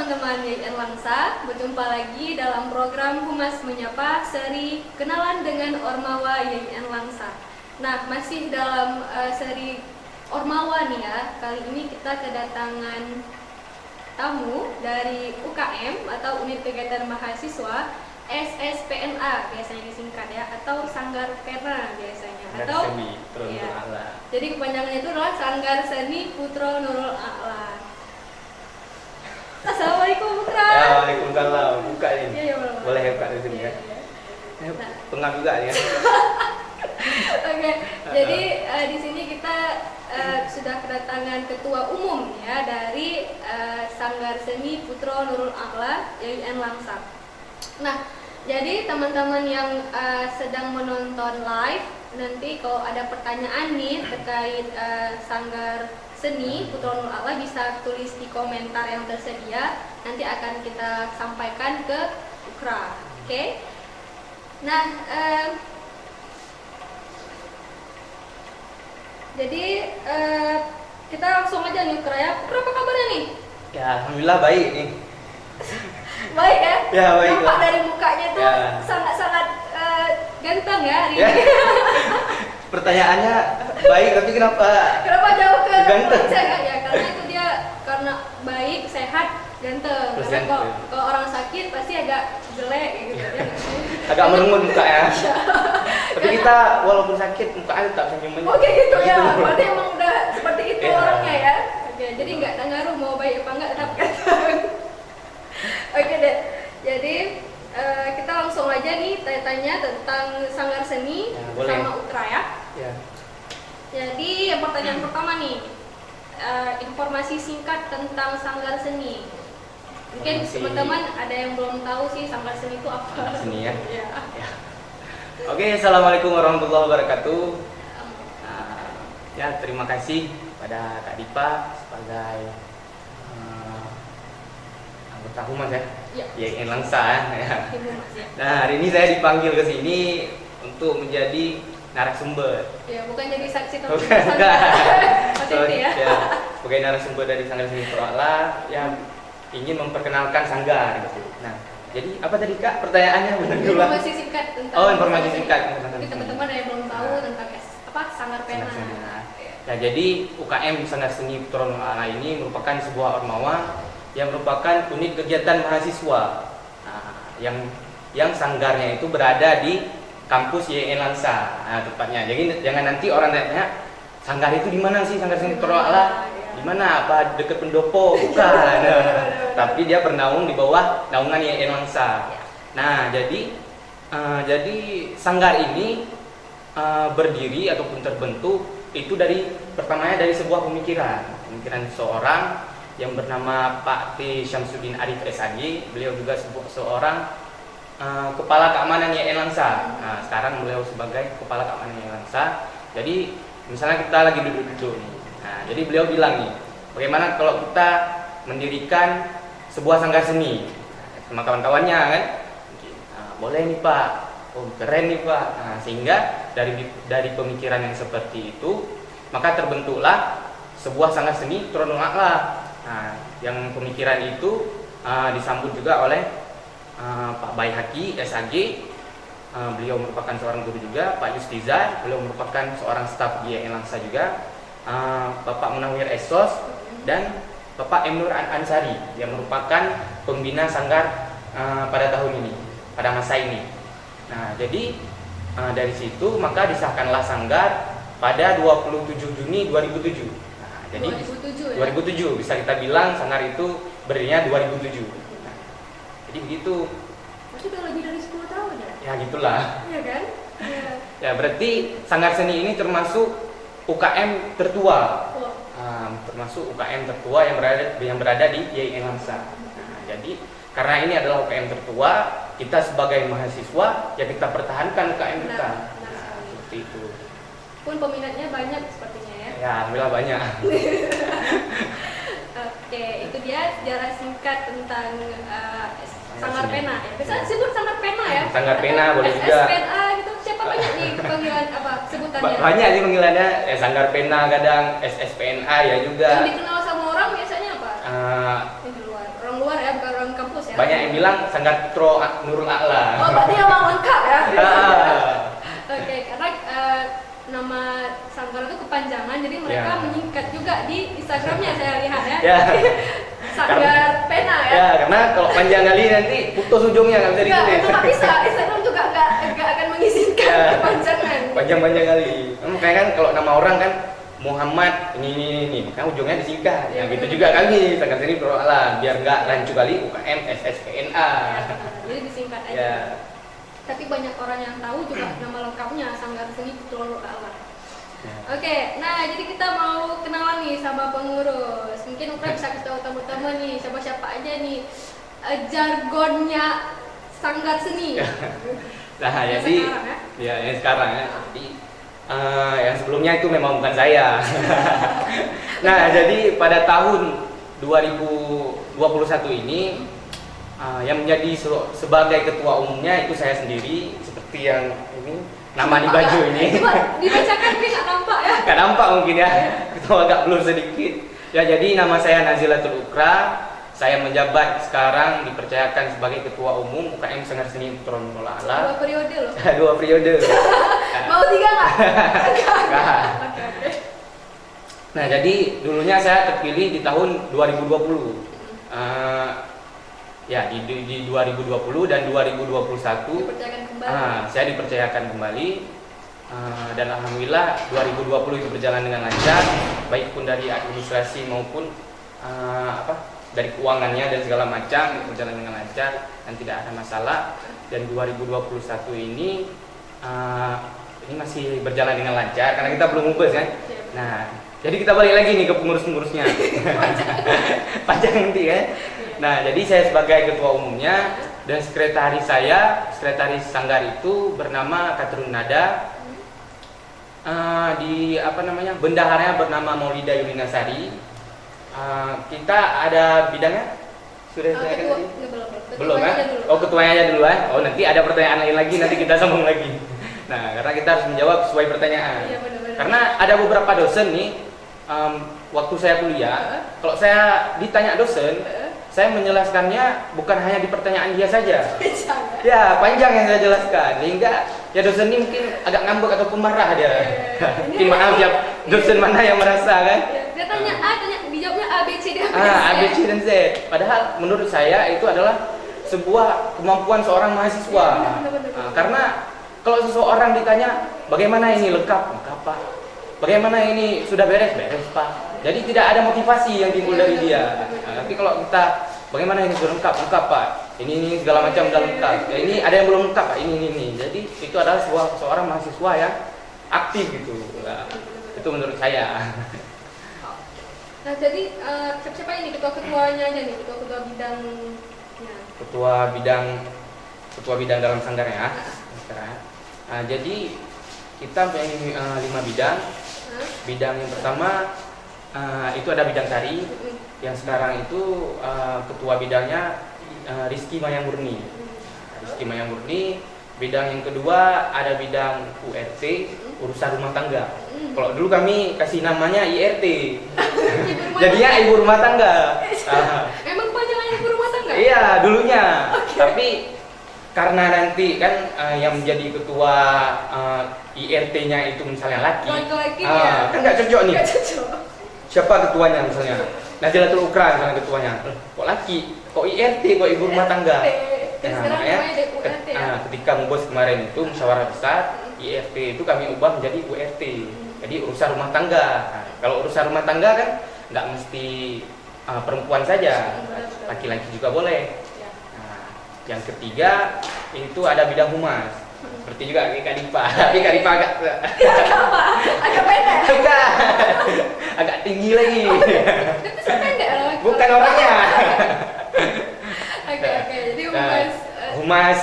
teman-teman YIN Langsa, berjumpa lagi dalam program Humas Menyapa seri Kenalan dengan Ormawa YIN Langsa. Nah, masih dalam seri Ormawa nih ya. Kali ini kita kedatangan tamu dari UKM atau Unit Kegiatan Mahasiswa SSPNA biasanya disingkat ya, atau Sanggar Pena biasanya, atau Seni Putra Nurul A'la. Jadi kepanjangannya itu adalah Sanggar Seni Putra Nurul A'la. Assalamualaikum Putra. Ya, waalaikumsalam. Buka ini. Ya, boleh buka di sini ya. Nah. Pengap juga ya. Oke, jadi di sini kita sudah kedatangan ketua umum ya dari Sanggar Seni Putra Nurul A'la YIN Langsa. Nah, jadi teman-teman yang sedang menonton live, nanti kalau ada pertanyaan nih terkait Sanggar Seni Putra Nurul A'la bisa tulis di komentar yang tersedia, nanti akan kita sampaikan ke Ukra. Oke? Nah, jadi kita langsung aja nih Ukra ya. Ukra, apa kabarnya nih? Ya, alhamdulillah baik nih. Baik ya? Ya, baik. Nampak dari mukanya tuh ya. sangat-sangat ganteng ya hari Ya. ini. Pertanyaannya baik, tapi kenapa Jauh ke ganteng? ya, karena itu dia karena baik, sehat, ganteng. Terus Karena ganteng. kalau orang sakit pasti agak jelek gitu ya. agak merengut mukanya? Tapi kita walaupun sakit mukanya tetap senyum. Oke gitu ya. Berarti emang udah seperti itu Ya. orangnya ya. Oke, jadi nggak ngaruh mau baik apa enggak, tetap ganteng. Oke deh. Jadi kita langsung aja nih tanya-tanya tentang Sanggar Seni Ya, boleh. sama Ukra ya. Ya. Jadi yang pertanyaan pertama nih, informasi singkat tentang Sanggar Seni. Mungkin teman-teman ada yang belum tahu sih Sanggar Seni itu apa. Seni ya. Ya. Ya. Oke, assalamualaikum warahmatullahi wabarakatuh. Ya, terima kasih pada Kak Dipa sebagai anggota Humas ya. Ya. YIN Langsa ya. Ibu Mas ya. Nah, hari ini saya dipanggil ke sini untuk menjadi narasumber. Ya, bukan jadi saksi tapi Bukan. OTT ya. Sebagai narasumber dari Sanggar Seni Putra A'la yang ingin memperkenalkan sanggar gitu. Nah, jadi apa tadi Kak pertanyaannya? Benar dulu. Informasi singkat tentang Oh, informasi singkat tentang Mungkin Sanggar teman-teman ada yang belum tahu Nah. tentang Sanggar Pena. Sanggar Seni. Ya. Ya, jadi UKM Sanggar Seni Putra Nurul A'la ini merupakan sebuah ormawa yang merupakan unit kegiatan mahasiswa. Nah, yang sanggarnya itu berada di kampus YIN Langsa. Nah, tepatnya. Jadi jangan nanti orang tanya, sanggar itu di mana sih Sanggar Seni Putra Nurul A'la? Di mana? Apa dekat pendopo? Bukan. Tapi dia bernaung di bawah naungan YIN Langsa. Nah, jadi sanggar ini berdiri ataupun terbentuk itu pertamanya dari sebuah pemikiran seorang yang bernama Pak T. Syamsuddin Arif SAG. Beliau juga seorang kepala keamanan YIN Langsa. Nah, sekarang beliau sebagai kepala keamanan YIN Langsa. Jadi misalnya kita lagi duduk-duduk nih. Nah, jadi beliau bilang nih, bagaimana kalau kita mendirikan sebuah sanggar seni sama kawan-kawannya kan? Nah, boleh nih Pak. Oh, keren nih Pak. Nah, sehingga dari pemikiran yang seperti itu, maka terbentuklah sebuah sanggar seni Putra Nurul A'la. Nah, yang pemikiran itu disambut juga oleh Pak Baihaqi SAG. Beliau merupakan seorang guru juga. Pak Yustizar, beliau merupakan seorang staf di YIN Langsa juga. Bapak Munawir Esos dan Bapak M. Nur Ansari yang merupakan pembina sanggar pada tahun ini, pada masa ini. Nah, jadi dari situ maka disahkanlah sanggar pada 27 Juni 2007. Nah, jadi 2007 ya? 2007 bisa kita bilang sanggar itu berdirinya 2007. Nah, jadi begitu. Berarti udah lebih dari 10 tahun ya? Ya gitulah. Iya kan? Iya. Ya berarti sanggar seni ini termasuk UKM tertua. Termasuk UKM tertua yang berada di YIN Langsa. Nah, jadi karena ini adalah UKM tertua, kita sebagai mahasiswa ya kita pertahankan UKM kita. Nah, seperti itu. Pun peminatnya banyak sepertinya ya. Ya, alhamdulillah banyak. Oke, itu dia sejarah singkat tentang Sanggar Pena ya. Biasanya disebut Sanggar Pena ya. Sanggar Pena boleh juga. SSPNA gitu. Siapa banyak nih panggilan sebutannya? Banyak sih panggilannya. Sanggar Pena kadang SSPNA ya juga. Yang dikenal sama orang biasanya apa? Yang di luar. Orang luar ya, bukan banyak yang bilang Sanggar Putro Nurul A'la. Oh, berarti emang lengkap ya? Ah. Oke, karena nama sanggar itu kepanjangan, jadi mereka Ya. menyingkat juga di Instagramnya saya lihat ya. Ya. Sanggar pena ya. Ya, karena kalau panjang kali nanti putus ujungnya nggak bisa Enggak, ditulis. itu nggak bisa. Instagram juga nggak akan mengizinkan Ya. kepanjangan. Panjang-panjang kali. Makanya kan kalau nama orang kan Muhammad ini, makanya ujungnya disingkat. Ya, Yang gitu benar. juga kami Sanggar Seni Nurul A'la biar nggak rancu kali UKM SSPNA. Jadi disingkat aja. Ya. Tapi banyak orang yang tahu juga nama lengkapnya Sanggar Seni Putro Nurul A'la. Ya. Oke, nah jadi kita mau kenalan nih sama pengurus. Mungkin Ukra bisa kasih tahu tamu-tamu nih, siapa-siapa aja nih jargonnya Sanggar Seni. Nah, Yang jadi sekarang, ya? yang sekarang ya. Jadi yang sebelumnya itu memang bukan saya. Nah, jadi pada tahun 2021 ini yang menjadi sebagai ketua umumnya itu saya sendiri, seperti yang ini nama di baju ini. Coba dibacakan nih, nggak nampak ya? Nggak nampak mungkin ya, itu agak blur sedikit. Ya, jadi nama saya Nazilatul Ukra. Saya menjabat sekarang dipercayakan sebagai ketua umum UKM Sanggar Seni Putro Nurul A'la. 2 periode loh. 2 periode. Mau 3 nggak? Nggak. Oke. Nah, jadi dulunya saya terpilih di tahun 2020. Ya, di 2020 dan 2021 Dipercayakan kembali. saya dipercayakan kembali. Dan alhamdulillah 2020 itu berjalan dengan lancar, baik pun dari administrasi maupun dari keuangannya dan segala macam berjalan dengan lancar dan tidak ada masalah. Dan 2021 ini masih berjalan dengan lancar karena kita belum mubes kan. Nah, jadi kita balik lagi nih ke pengurus-pengurusnya. Panjang nanti ya. Nah, jadi saya sebagai ketua umumnya dan sekretaris sanggar itu bernama Katrun Nada. Bendaharanya bernama Maulida Yulinasari. Kita ada bidangnya sudah saya Ketua, tadi? belum Ya? Oh, ketuanya aja dulu ya. Oh, nanti ada pertanyaan lain lagi, nanti kita sambung lagi. Nah, karena kita harus menjawab sesuai pertanyaan. Iya, benar-benar. Karena ada beberapa dosen nih, waktu saya kuliah, kalau saya ditanya dosen, saya menjelaskannya bukan hanya di pertanyaan dia saja. Ya, panjang yang saya jelaskan, sehingga ya dosen ini mungkin agak ngambek ataupun marah dia. Mungkin maaf ya, dosen mana yang merasa kan? Dia tanya A, dijawabnya A, B, C, D, A, B, C, dan Z. Padahal menurut saya itu adalah sebuah kemampuan seorang mahasiswa. Karena kalau seseorang ditanya bagaimana ini lengkap Pak. Bagaimana ini sudah beres Pak. Jadi tidak ada motivasi yang timbul dari dia. Tapi kalau kita bagaimana ini sudah lengkap Pak. Ini segala macam sudah lengkap. Ya, ini ada yang belum lengkap Pak. Ini. Jadi itu adalah seorang mahasiswa yang aktif gitu. Nah, itu menurut saya. Nah, jadi siapa ini ketua-ketuanya aja nih, ketua-ketua bidangnya. Ketua bidang dalam sanggar ya. Jadi kita punya 5 bidang. Bidang yang pertama itu ada bidang tari. Yang sekarang itu ketua bidangnya Rizky Mayamurni. Rizky Mayamurni. Bidang yang kedua ada bidang URT, urusan rumah tangga. Kalau dulu kami kasih namanya IRT. Jadinya ibu rumah tangga. Emang kepanjangan ibu rumah tangga? Iya, dulunya. Okay. Tapi karena nanti kan yang menjadi ketua IRT-nya itu misalnya laki. Laki-laki ya. Kan nggak cocok nih. Nggak cocok. Siapa ketuanya misalnya? Nazilatul Ukra misalnya ketuanya. Kok laki? Kok IRT? Kok ibu rumah tangga? Sekarang Makanya namanya URT ya. ketika mubes kemarin itu musyawarah besar, IRT itu kami ubah menjadi URT. Jadi urusan rumah tangga. Nah, kalau urusan rumah tangga kan nggak mesti perempuan saja, laki-laki juga boleh. Nah, yang ketiga itu ada bidang humas. Seperti juga kayak Kak Dipa. Tapi Kak Dipa agak Agak pendek. agak tinggi lagi. Tapi saya pendek loh. Bukan orangnya. Oke, jadi Humas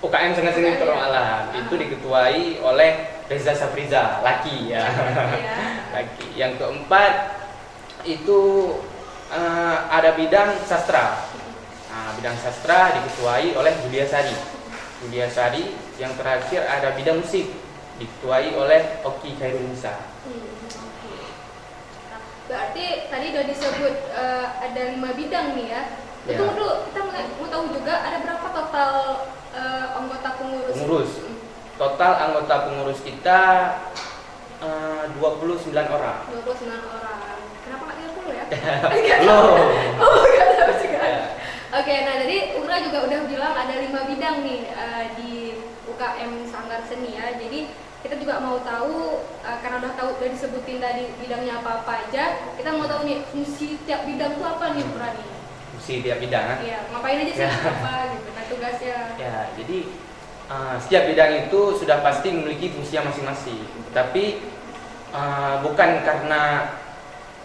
UKM Sanggar Seni Putro Nurul A'la itu diketuai oleh Reza Safriza, laki ya. Laki. Yang keempat itu ada bidang sastra. Nah, bidang sastra diketuai oleh Julia Sari. Yang terakhir ada bidang musik diketuai oleh Oki Khairul Nisa. Berarti tadi udah disebut ada 5 bidang nih ya. Itu dulu kita mau tahu juga total anggota pengurus? Pengurus. Total anggota pengurus kita 29 orang. 29 orang. Kenapa nggak 30 ya? Loh. Oh, nggak tahu juga. Oke, nah jadi Ura juga udah bilang ada 5 bidang nih di UKM Sanggar Seni ya. Jadi kita juga mau tahu, karena udah tahu, udah disebutin tadi bidangnya apa-apa aja, kita mau tahu nih fungsi tiap bidang itu apa nih Ura nih? Fungsi tiap bidang kan? Iya, ngapain aja sih, apa gitu, nah tugasnya. Ya, jadi setiap bidang itu sudah pasti memiliki fungsinya masing-masing. Tapi bukan karena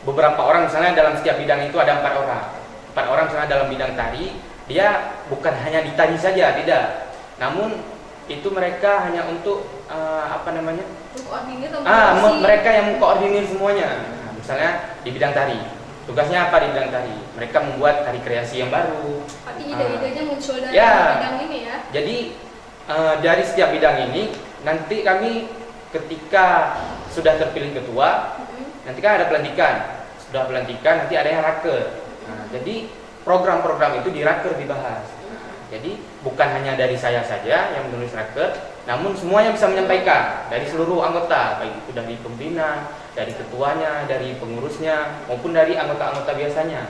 beberapa orang, misalnya dalam setiap bidang itu ada 4 orang. 4 orang misalnya dalam bidang tari, dia bukan hanya di tari saja, tidak. Namun itu mereka hanya untuk Koordinir atau mereka yang mengkoordinir semuanya. Nah, misalnya di bidang tari, tugasnya apa di bidang tari? Mereka membuat tari kreasi yang baru. Berarti ide-idenya muncul dari ya, bidang ini ya? Jadi dari setiap bidang ini nanti kami ketika sudah terpilih ketua, nanti kan ada pelantikan. Sudah pelantikan nanti ada yang raker. Nah, jadi program-program itu di raker dibahas. Jadi bukan hanya dari saya saja yang menulis raker, namun semuanya bisa menyampaikan dari seluruh anggota, baik itu dari pembina, dari ketuanya, dari pengurusnya, maupun dari anggota-anggota biasanya.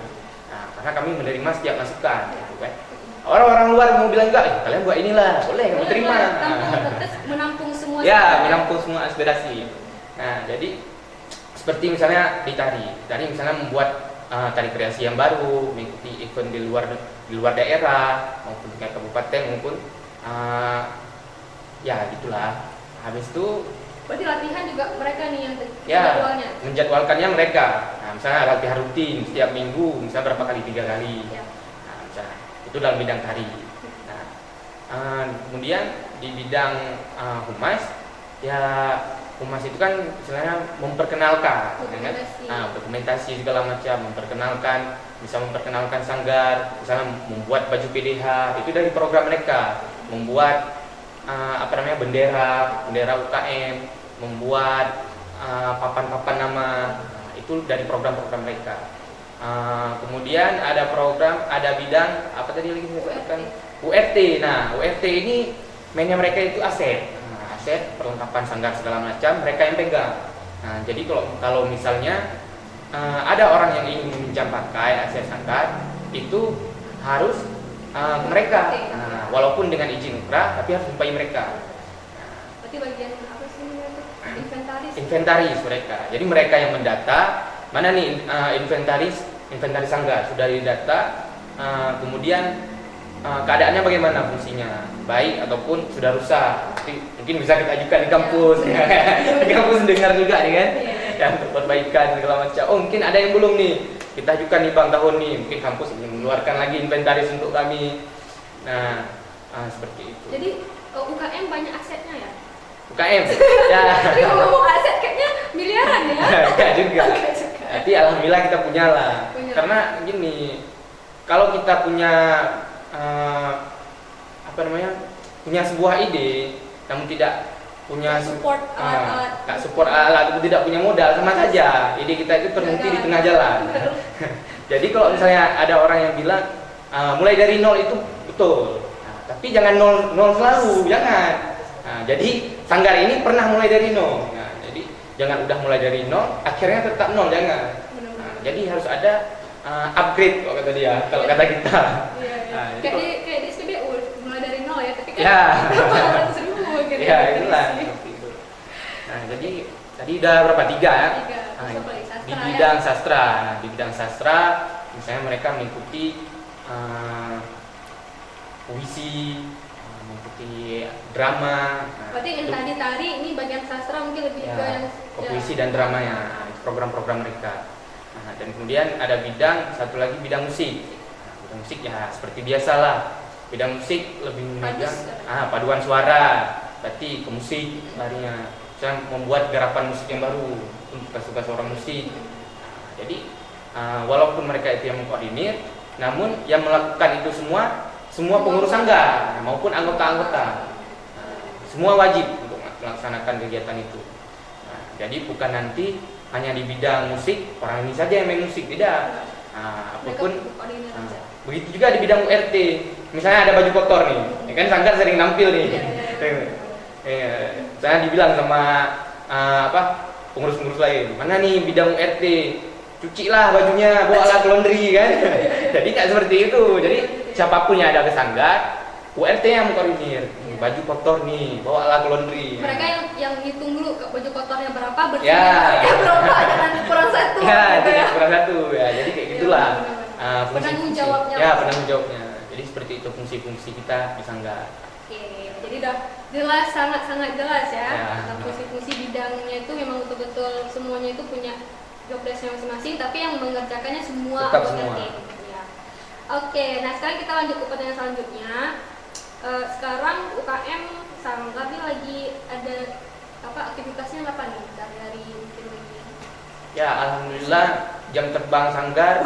Nah, karena kami menerima setiap masukan, gitu kan. Orang-orang luar mau bilang enggak, kalian buat inilah, boleh kami terima. Menampung semua. Ya, menampung semua aspirasi. Nah, jadi seperti misalnya di tari misalnya membuat tari kreasi yang baru, mengikuti event di luar daerah maupun tingkat kabupaten maupun ya gitulah. Habis itu berarti latihan juga mereka nih yang menjadwalnya. Menjadwalkannya mereka. Nah, misalnya latihan rutin setiap minggu, misalnya berapa kali, 3 kali. Ya. Nah, misalnya itu dalam bidang tari. Nah, kemudian di bidang humas, ya humas itu kan istilahnya memperkenalkan, dokumentasi segala macam, bisa memperkenalkan sanggar, misalnya membuat baju PDH, itu dari program mereka, membuat bendera UKM, membuat papan-papan nama, itu dari program-program mereka. Kemudian ada bidang apa tadi lagi disebutkan? URT. Nah, URT ini mainnya mereka itu aset, perlengkapan sanggar segala macam mereka yang pegang. Nah, jadi kalau misalnya ada orang yang ingin meminjam pakai aset sanggar, itu harus ke mereka. Nah, walaupun dengan izin UKRA, tapi harus jumpai mereka. Berarti bagian apa sih? Inventaris mereka. Jadi mereka yang mendata mana nih inventaris sanggar sudah didata, kemudian keadaannya bagaimana, fungsinya baik ataupun sudah rusak. Mungkin bisa kita ajukan di kampus, di kampus dengar juga nih kan, yang untuk perbaikan segala macam. Oh, mungkin ada yang belum nih, kita ajukan nih bang tahun nih, mungkin kampus ingin mengeluarkan lagi inventaris untuk kami. Nah, seperti itu. Jadi UKM banyak asetnya ya? UKM, ya. Tapi ngomong aset kayaknya miliaran ya? Enggak juga. Tapi alhamdulillah kita punya lah. Karena gini, kalau kita punya punya sebuah ide, namun tidak punya support alat, atau tidak punya modal, sama saja ide kita itu terhenti di tengah jalan. Jadi kalau misalnya ada orang yang bilang mulai dari nol itu betul, tapi jangan nol selalu, jangan. Jadi sanggar ini pernah mulai dari nol. Jadi jangan udah mulai dari nol, akhirnya tetap nol, jangan. Jadi harus ada upgrade kalau kata kita. Kayak di SPBU mulai dari nol ya, tapi kan berapa ratus ribu gitu. Ya, itulah. Nah, jadi tadi udah berapa? 3 ya? 3. Di bidang sastra. Nah, di bidang sastra misalnya mereka mengikuti puisi, mengikuti drama. Berarti yang tadi ini bagian sastra, mungkin lebih ke yang puisi dan dramanya, program-program mereka. Nah, dan kemudian ada satu lagi bidang musik. Nah, bidang musik ya seperti biasalah. Bidang musik lebih memegang paduan suara, berarti ke musik larinya. Saya membuat garapan musik yang baru untuk tugas-tugas orang musik. Nah, jadi walaupun mereka itu yang mengkoordinir, namun yang melakukan itu semua pengurus sanggar maupun anggota-anggota. Semua wajib untuk melaksanakan kegiatan itu. Nah, jadi bukan nanti hanya di bidang musik orang ini saja yang main musik, tidak. Apapun. Begitu juga di bidang URT. misalnya ada baju kotor nih, ya kan sanggar sering nampil nih. Saya dibilang sama pengurus-pengurus lain, mana nih bidang RT, cucilah bajunya, bawalah ke laundry kan. Jadi nggak seperti itu. Jadi siapapun yang ada ke sanggar, URT yang mengkoordinir. Baju kotor nih, bawalah ke laundry. Mereka yang hitung dulu baju kotornya berapa, bersihnya Ya. berapa, jangan kurang satu. Ya, gitu tidak kurang satu ya. Jadi kayak gitulah. Penanggung jawabnya. Ya, penanggung jawabnya. Jadi seperti itu fungsi-fungsi kita di sanggar. Oke, jadi udah jelas, sangat jelas ya. Ya. Fungsi-fungsi bidangnya itu memang betul-betul semuanya itu punya job desk-nya masing-masing, tapi yang mengerjakannya semua Tetap anggota semua. tim. Ya. Oke, nah sekarang kita lanjut ke pertanyaan selanjutnya. Sekarang UKM Sanggar ini lagi ada aktivitasnya apa nih dari mungkin lagi? Ya, alhamdulillah jam terbang sanggar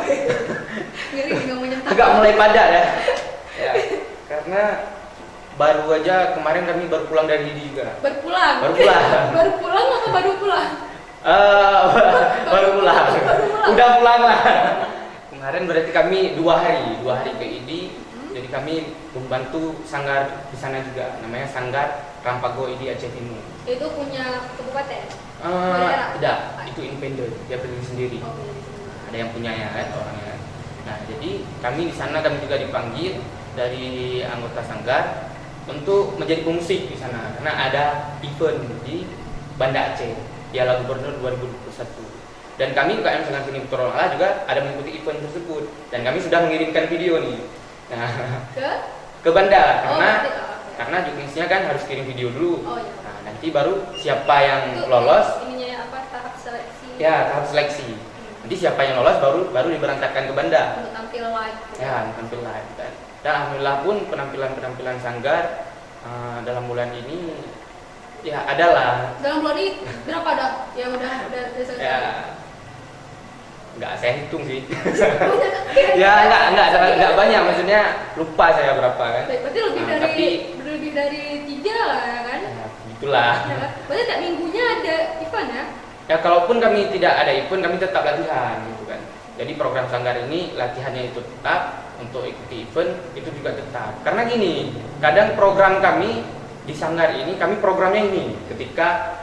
Ngeri nggak mau nyentak. agak mulai padat ya. Ya, karena baru aja kemarin kami baru pulang dari Didi juga. Berpulang. Baru pulang. Baru pulang apa baru pulang? Baru pulang. Udah pulang lah. Kemarin berarti kami 2 hari ke IDI. Jadi kami membantu sanggar di sana juga. Namanya Sanggar Rampago IDI Aceh Timur. Itu punya kabupaten. Daerah? Tidak, itu independen. Dia berdiri sendiri. Oh, dari sini. Ada yang punyanya kan orangnya. Nah, jadi kami di sana kami juga dipanggil dari anggota sanggar untuk menjadi pemusik di sana karena ada event di Banda Aceh Piala Gubernur 2021. Dan kami UKM Sanggar Seni Putra Olah juga ada mengikuti event tersebut dan kami sudah mengirimkan video nih. Nah, ke Banda karena juknisnya kan harus kirim video dulu. Oh, iya. Nah, nanti baru siapa yang Itu lolos ininya tahap seleksi. ya tahap seleksi. Nanti siapa yang lolos baru diberangkatkan ke Banda. Untuk tampil live. Ya, tampil live kan. Dan alhamdulillah pun penampilan sanggar dalam bulan ini ya adalah. Dalam bulan ini berapa dah yang udah selesai? Ya, nggak saya hitung sih. Banyak. Ya nggak banyak, maksudnya lupa saya berapa kan. Berarti lebih dari 3 lah ya kan? Ya, itulah. Ya kan? Berarti tiap minggunya ada event ya? Ya kalaupun kami tidak ada event kami tetap latihan gitu kan. Jadi program sanggar ini latihannya itu tetap, untuk ikuti event itu juga tetap. Karena gini, kadang program kami di sanggar ini kami programnya ini ketika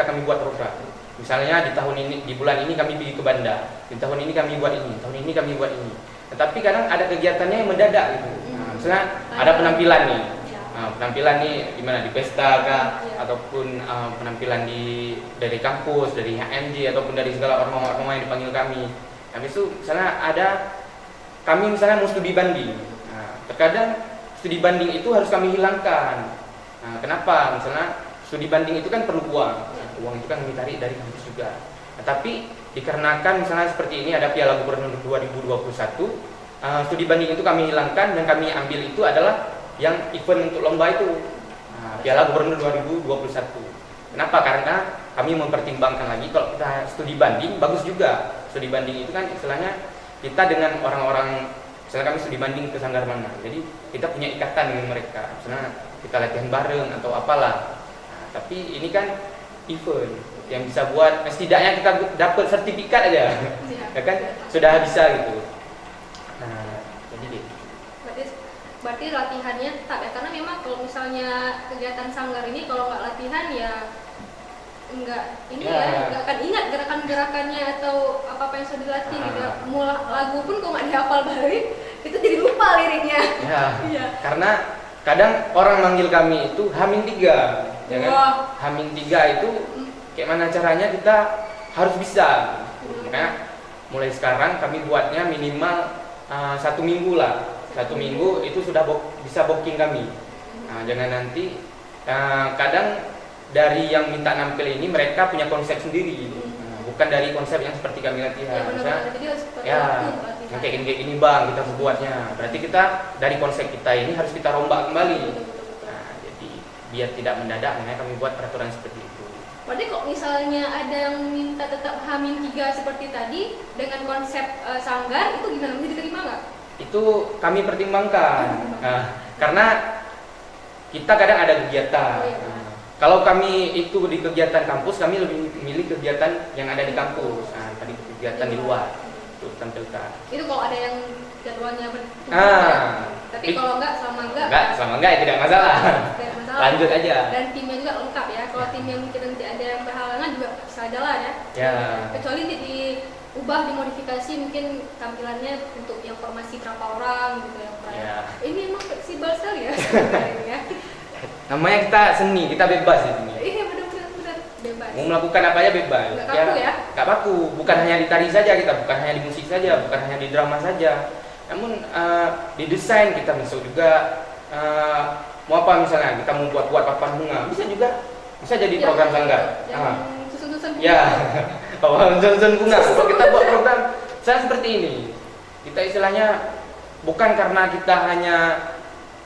kami buat program. Misalnya di tahun ini, di bulan ini kami pergi ke Banda, di tahun ini kami buat ini, tahun ini kami buat ini. Tetapi kadang ada kegiatannya yang mendadak gitu. Nah, misalnya ada penampilan nih, penampilan nih di mana, di pesta kah, ataupun penampilan dari kampus, dari HMJ ataupun dari segala ormas-ormas yang dipanggil kami. Habis itu misalnya kami misalnya mau studi banding. Nah, terkadang studi banding itu harus kami hilangkan. Nah, kenapa? Misalnya studi banding itu kan perlu uang. Uang itu kan kami tarik dari kampus juga. Nah, tapi dikarenakan misalnya seperti ini ada Piala Gubernur 2021, studi banding itu kami hilangkan dan kami ambil itu adalah yang event untuk lomba itu. Nah, Piala Gubernur 2021. Kenapa? Karena kami mempertimbangkan lagi kalau kita studi banding bagus juga. Studi banding itu kan istilahnya kita dengan orang-orang, misalnya kami studi banding ke sanggar mana. Jadi kita punya ikatan dengan mereka. Misalnya kita latihan bareng atau apalah. Nah, tapi ini kan event yang bisa buat setidaknya kita dapat sertifikat aja. Ya kan sudah bisa gitu. Nah, jadi gitu. Berarti latihannya tetap ya, karena memang kalau misalnya kegiatan sanggar ini kalau nggak latihan ya nggak akan ingat gerakan-gerakannya atau apa yang sudah dilatih. Gitu. Mulai lagu pun kalau nggak dihafal balik itu jadi lupa liriknya. Ya. Karena kadang orang manggil kami itu H-3, ya kan? H-3 itu kayak mana caranya kita harus bisa. Makanya mulai sekarang kami buatnya minimal 1 minggu lah. 1 minggu itu sudah bisa booking kami. Nah, jangan nanti kadang dari yang minta nampil ini mereka punya konsep sendiri, bukan dari konsep yang seperti kami latihan. Yang kayak gini bang kita buatnya. Berarti kita dari konsep kita ini harus kita rombak kembali. Nah, jadi biar tidak mendadak, makanya kami buat peraturan seperti itu. Berarti kok misalnya ada yang minta tetap H-3 seperti tadi dengan konsep sanggar, itu gimana? Bisa diterima nggak? Itu kami pertimbangkan. Nah, karena kita kadang ada kegiatan. Kalau kami itu di kegiatan kampus, kami lebih memilih kegiatan yang ada di kampus. Nah, tadi kegiatan di luar itu tampilkan. Itu kalau ada yang jadwal keperluannya bertujuan. Ah. Tapi kalau selama enggak ya tidak masalah. tidak masalah. Lanjut aja. Dan timnya juga lengkap ya. Kalau timnya mungkin nanti ada yang berhalangan juga bisa jalan ya. Ya. Kecuali diubah, dimodifikasi mungkin tampilannya untuk yang formasi berapa orang gitu ya. Ya. Ini emang fleksibel sekali ya sebenarnya ini ya. Namanya kita seni, kita bebas di sini. Iya benar bebas. Mau melakukan apa aja bebas. Nggak kaku ya? Nggak kaku. Bukan hanya di tari saja kita, bukan hanya di musik saja, bukan hanya di drama saja. Namun di desain kita masuk juga. Mau apa misalnya kita mau buat papan bunga, bisa jadi program sanggar. Susun-susun bunga. Ya, susun bunga. Kalau kita buat program seperti ini, kita istilahnya bukan karena kita hanya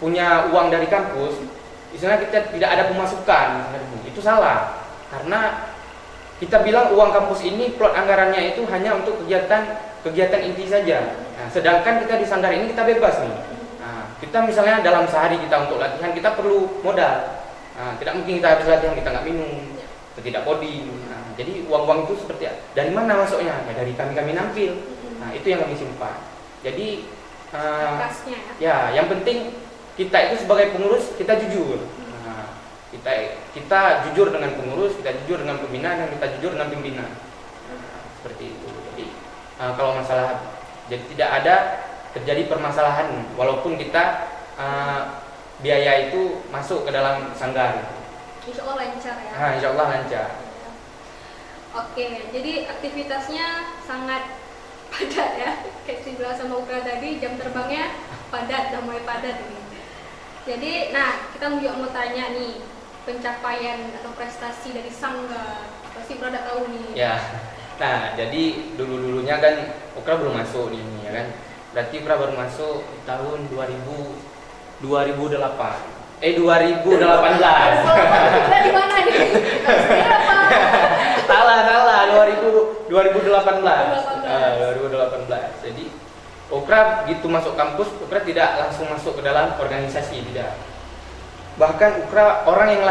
punya uang dari kampus, istilahnya kita tidak ada pemasukan, itu salah. Karena kita bilang uang kampus ini plot anggarannya itu hanya untuk kegiatan inti saja. Nah, sedangkan kita di sanggar ini kita bebas nih. Nah, kita misalnya dalam sehari kita untuk latihan kita perlu modal. Nah, tidak mungkin kita habis latihan kita nggak minum, tidak coding. Nah, jadi uang-uang itu seperti dari mana masuknya? Ya, dari kami nampil. Nah, itu yang kami simpan. Jadi ya, yang penting kita itu sebagai pengurus kita jujur. Nah, kita jujur dengan pengurus, kita jujur dengan pembina, dan kita jujur dengan pimpinan. Seperti itu. Jadi kalau masalah jadi tidak ada terjadi permasalahan walaupun kita biaya itu masuk ke dalam sanggar. Insya Allah lancar ya. Insya Allah lancar. Oke, jadi aktivitasnya sangat padat ya. Kayak dibilang sama Ukra tadi, jam terbangnya padat, udah mulai padat ini. Jadi, kita juga mau tanya nih, pencapaian atau prestasi dari sanggar. Pasti Ukra udah tahu nih. Ya. Nah, jadi dulunya kan Ukra belum masuk nih, ya kan. Berarti Ukra baru masuk tahun 2008. 2018. Ukra di mana nih? Salah, 2018. 2018. Jadi Ukra gitu masuk kampus, Ukra tidak langsung masuk ke dalam organisasi, tidak. Bahkan Ukra orang yang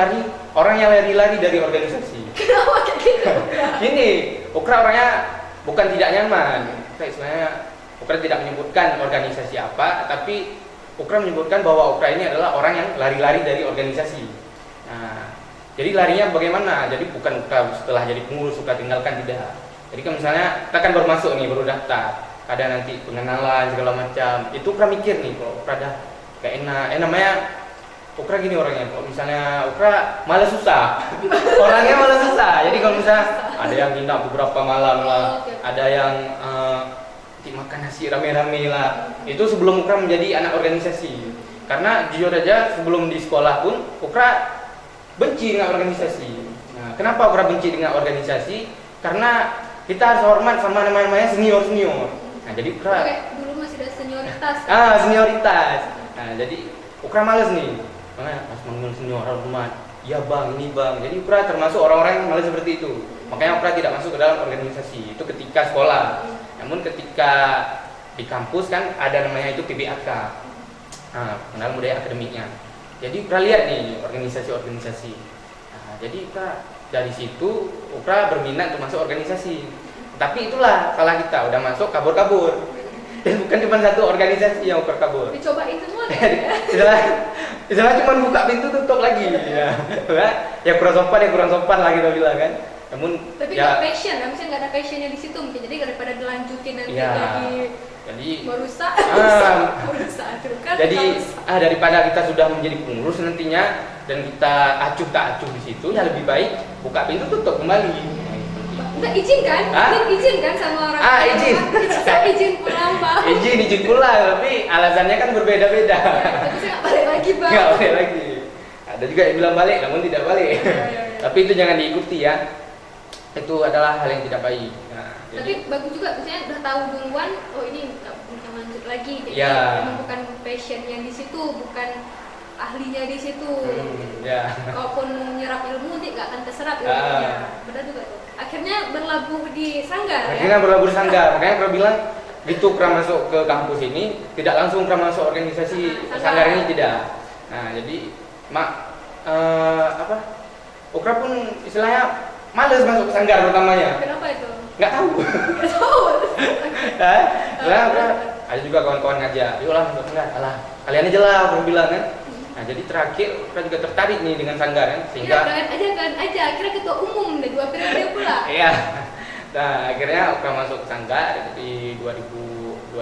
lari dari organisasi. Kenapa kayak gitu? Gini, Ukra orangnya bukan tidak nyaman. Istilahnya Ukra tidak menyebutkan organisasi apa, tapi Ukra menyebutkan bahwa Ukra ini adalah orang yang lari-lari dari organisasi. Nah, jadi larinya bagaimana? Jadi bukan Ukra setelah jadi pengurus Ukra tinggalkan, tidak. Jadi kan misalnya kita kan baru masuk nih, baru daftar, ada nanti pengenalan segala macam. Itu Ukra mikir nih, kalau Ukra dah gak enak. Namanya Ukra gini orangnya, kalau misalnya Ukra malas susah. Orangnya malas susah. Jadi kalau misalnya ada yang nginap beberapa malam lah, ada yang makan nasi rame-rame lah. Itu sebelum Ukra menjadi anak organisasi. Karena jujur aja sebelum di sekolah pun Ukra benci dengan organisasi. Nah, kenapa Ukra benci dengan organisasi? Karena kita harus hormat sama namanya senior. Nah, jadi Ukra dulu masih ada senioritas. Senioritas. Nah, jadi Ukra males nih. Pas manggil senior hormat. Ya bang, ini bang. Jadi Ukra termasuk orang-orang yang males seperti itu. Makanya Ukra tidak masuk ke dalam organisasi. Itu ketika sekolah. Namun ketika di kampus kan ada namanya itu PBAK. Pengenalan budaya akademiknya. Jadi Ukra lihat nih organisasi-organisasi. Nah, jadi Ukra dari situ Ukra berminat untuk masuk organisasi. Tapi itulah salah kita, udah masuk kabur-kabur. Dan bukan cuma satu organisasi yang Ukra kabur. Dicobain semua kan? Istilah cuma buka pintu tutup lagi. Ya kurang sopan lah kita bilang kan. Namun tapi ya, nggak passion, misalnya nggak ada passionnya di situ mungkin. Jadi daripada dilanjutin nanti jadi merusak. Jadi daripada kita sudah menjadi pengurus nantinya dan kita acuh tak acuh di situ, ya lebih baik buka pintu tutup kembali. Enggak izin kan? Izin kan sama orang. Izin. Izin pulang bang. Izin pulang, tapi alasannya kan berbeda-beda. Tapi saya nggak balik lagi bang. Nggak balik lagi. Ada juga yang bilang balik, namun tidak balik. Tapi itu jangan diikuti ya. Itu adalah hal yang tidak baik. Nah, tapi bagus juga, misalnya udah tahu duluan, oh ini nggak lanjut lagi. Jadi memang bukan passion yang di situ, bukan ahlinya di situ. Kalaupun menyerap ilmu nanti nggak akan terserap ilmunya. Benar juga tuh. Akhirnya berlabuh di sanggar. Berlabuh di sanggar. Makanya Ukra bilang gitu Ukra masuk ke kampus ini tidak langsung Ukra masuk organisasi sanggar ini, tidak. Nah jadi Ukra pun istilahnya males masuk sanggar pertamanya. Kenapa itu? Nggak tahu. ada juga kawan-kawan ngajak, yuk lah masuk sanggar, alah kalian aja lah aku bilang kan. Nah jadi terakhir kita juga tertarik nih dengan sanggar kan, sehingga kan aja akhirnya ketua umum deh 2 periode pula. iya. Nah akhirnya Ukra masuk ke sanggar di 2018.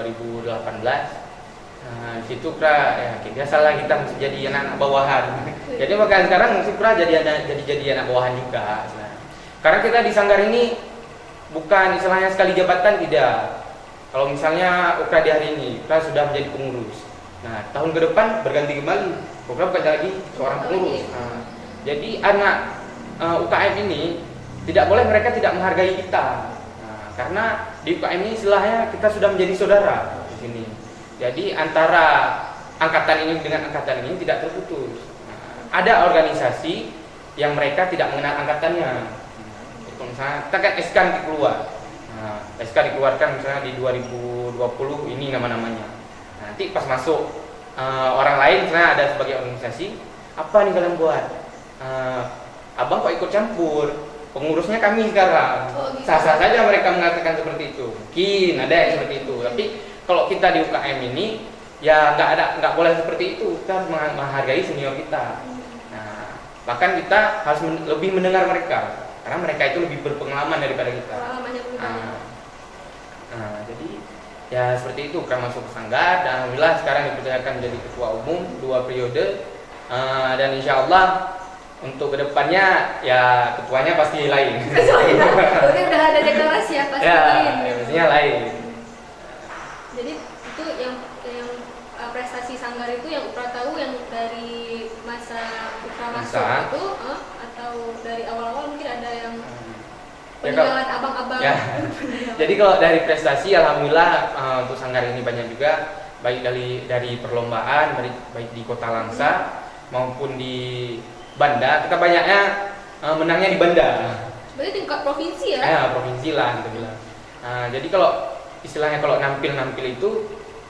Nah di situ Ukra ya biasalah kita mesti jadi anak bawahan. Jadi makanya sekarang Ukra jadi anak bawahan juga. Nah, karena kita di sanggar ini bukan istilahnya sekali jabatan, tidak. Kalau misalnya Ukra di hari ini, Ukra sudah menjadi pengurus. Nah, tahun ke depan berganti kembali, Ukra bukan lagi seorang pengurus. Nah, jadi anak UKM ini mereka tidak menghargai kita. Nah, karena di UKM ini istilahnya kita sudah menjadi saudara di sini. Jadi antara angkatan ini dengan angkatan ini tidak terputus. Nah, ada organisasi yang mereka tidak mengenal angkatannya. Misalnya kita kan SK keluar. Nah, SK dikeluarkan misalnya di 2020 ini nama-namanya. Nanti pas masuk orang lain misalnya ada sebagai organisasi, apa nih kalian buat? Abang kok ikut campur? Pengurusnya kami sekarang. Sah-sah saja mereka mengatakan seperti itu. Mungkin ada yang seperti itu. Tapi kalau kita di UKM ini ya nggak boleh seperti itu. Kita harus menghargai senior kita. Nah, bahkan kita harus lebih mendengar mereka. Karena mereka itu lebih berpengalaman daripada kita. Jadi ya seperti itu kan masuk ke sanggar dan alhamdulillah sekarang dipercayakan menjadi ketua umum 2 periode dan insya Allah untuk kedepannya ya ketuanya pasti lain. Oke, udah ada deklarasi ya pasti lain. Ya, pastinya lain. Jadi itu yang prestasi sanggar itu yang Ukra tahu yang dari masa Ukra masuk itu atau dari awal-awal mungkin ada yang peninggalan abang-abang. Ya. Jadi kalau dari prestasi alhamdulillah untuk sanggar ini banyak juga baik dari perlombaan baik di Kota Langsa maupun di Banda. Kita banyaknya menangnya di Banda. Berarti tingkat provinsi ya? Ya, provinsi lah kita bilang. Jadi kalau istilahnya kalau nampil itu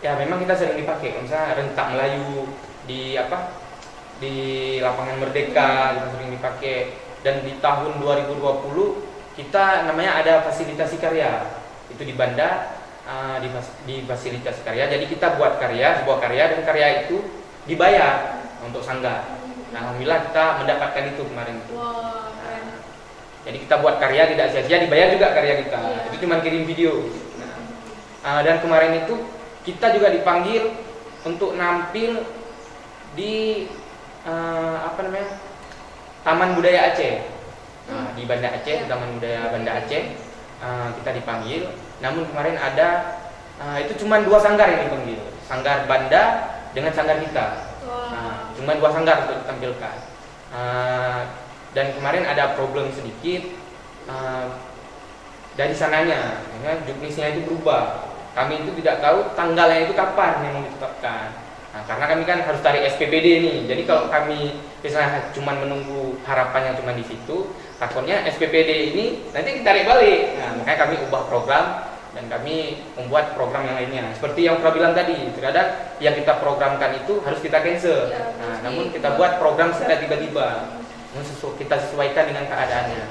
ya memang kita sering dipakai. Misalnya rentak Melayu di lapangan Merdeka kita sering dipakai. Dan di tahun 2020 kita namanya ada fasilitasi karya. Itu di Banda di fasilitasi karya. Jadi kita buat sebuah karya dan karya itu dibayar untuk sanggar. Nah, alhamdulillah kita mendapatkan itu kemarin. Wow, keren. Jadi kita buat karya tidak sia-sia, dibayar juga karya kita. Yeah. Itu cuma kirim video. Dan kemarin itu kita juga dipanggil untuk nampil di Taman Budaya Aceh. Di Banda Aceh, di Taman Budaya Banda Aceh kita dipanggil. Namun kemarin ada itu cuma 2 sanggar yang dipanggil, sanggar Banda dengan sanggar kita. Cuma 2 sanggar untuk ditampilkan. Dan kemarin ada problem sedikit dari sananya, juknisnya itu berubah. Kami itu tidak tahu tanggalnya itu kapan yang mau ditetapkan. Karena kami kan harus tarik SPPD nih. Jadi kalau kami misalnya cuma menunggu harapannya cuma di situ, takutnya SPPD ini nanti ditarik balik. Makanya kami ubah program dan kami membuat program yang lainnya. Seperti yang Pra bilang tadi, terkadang yang kita programkan itu harus kita cancel. Namun kita buat program secara tiba-tiba, kita sesuaikan dengan keadaannya.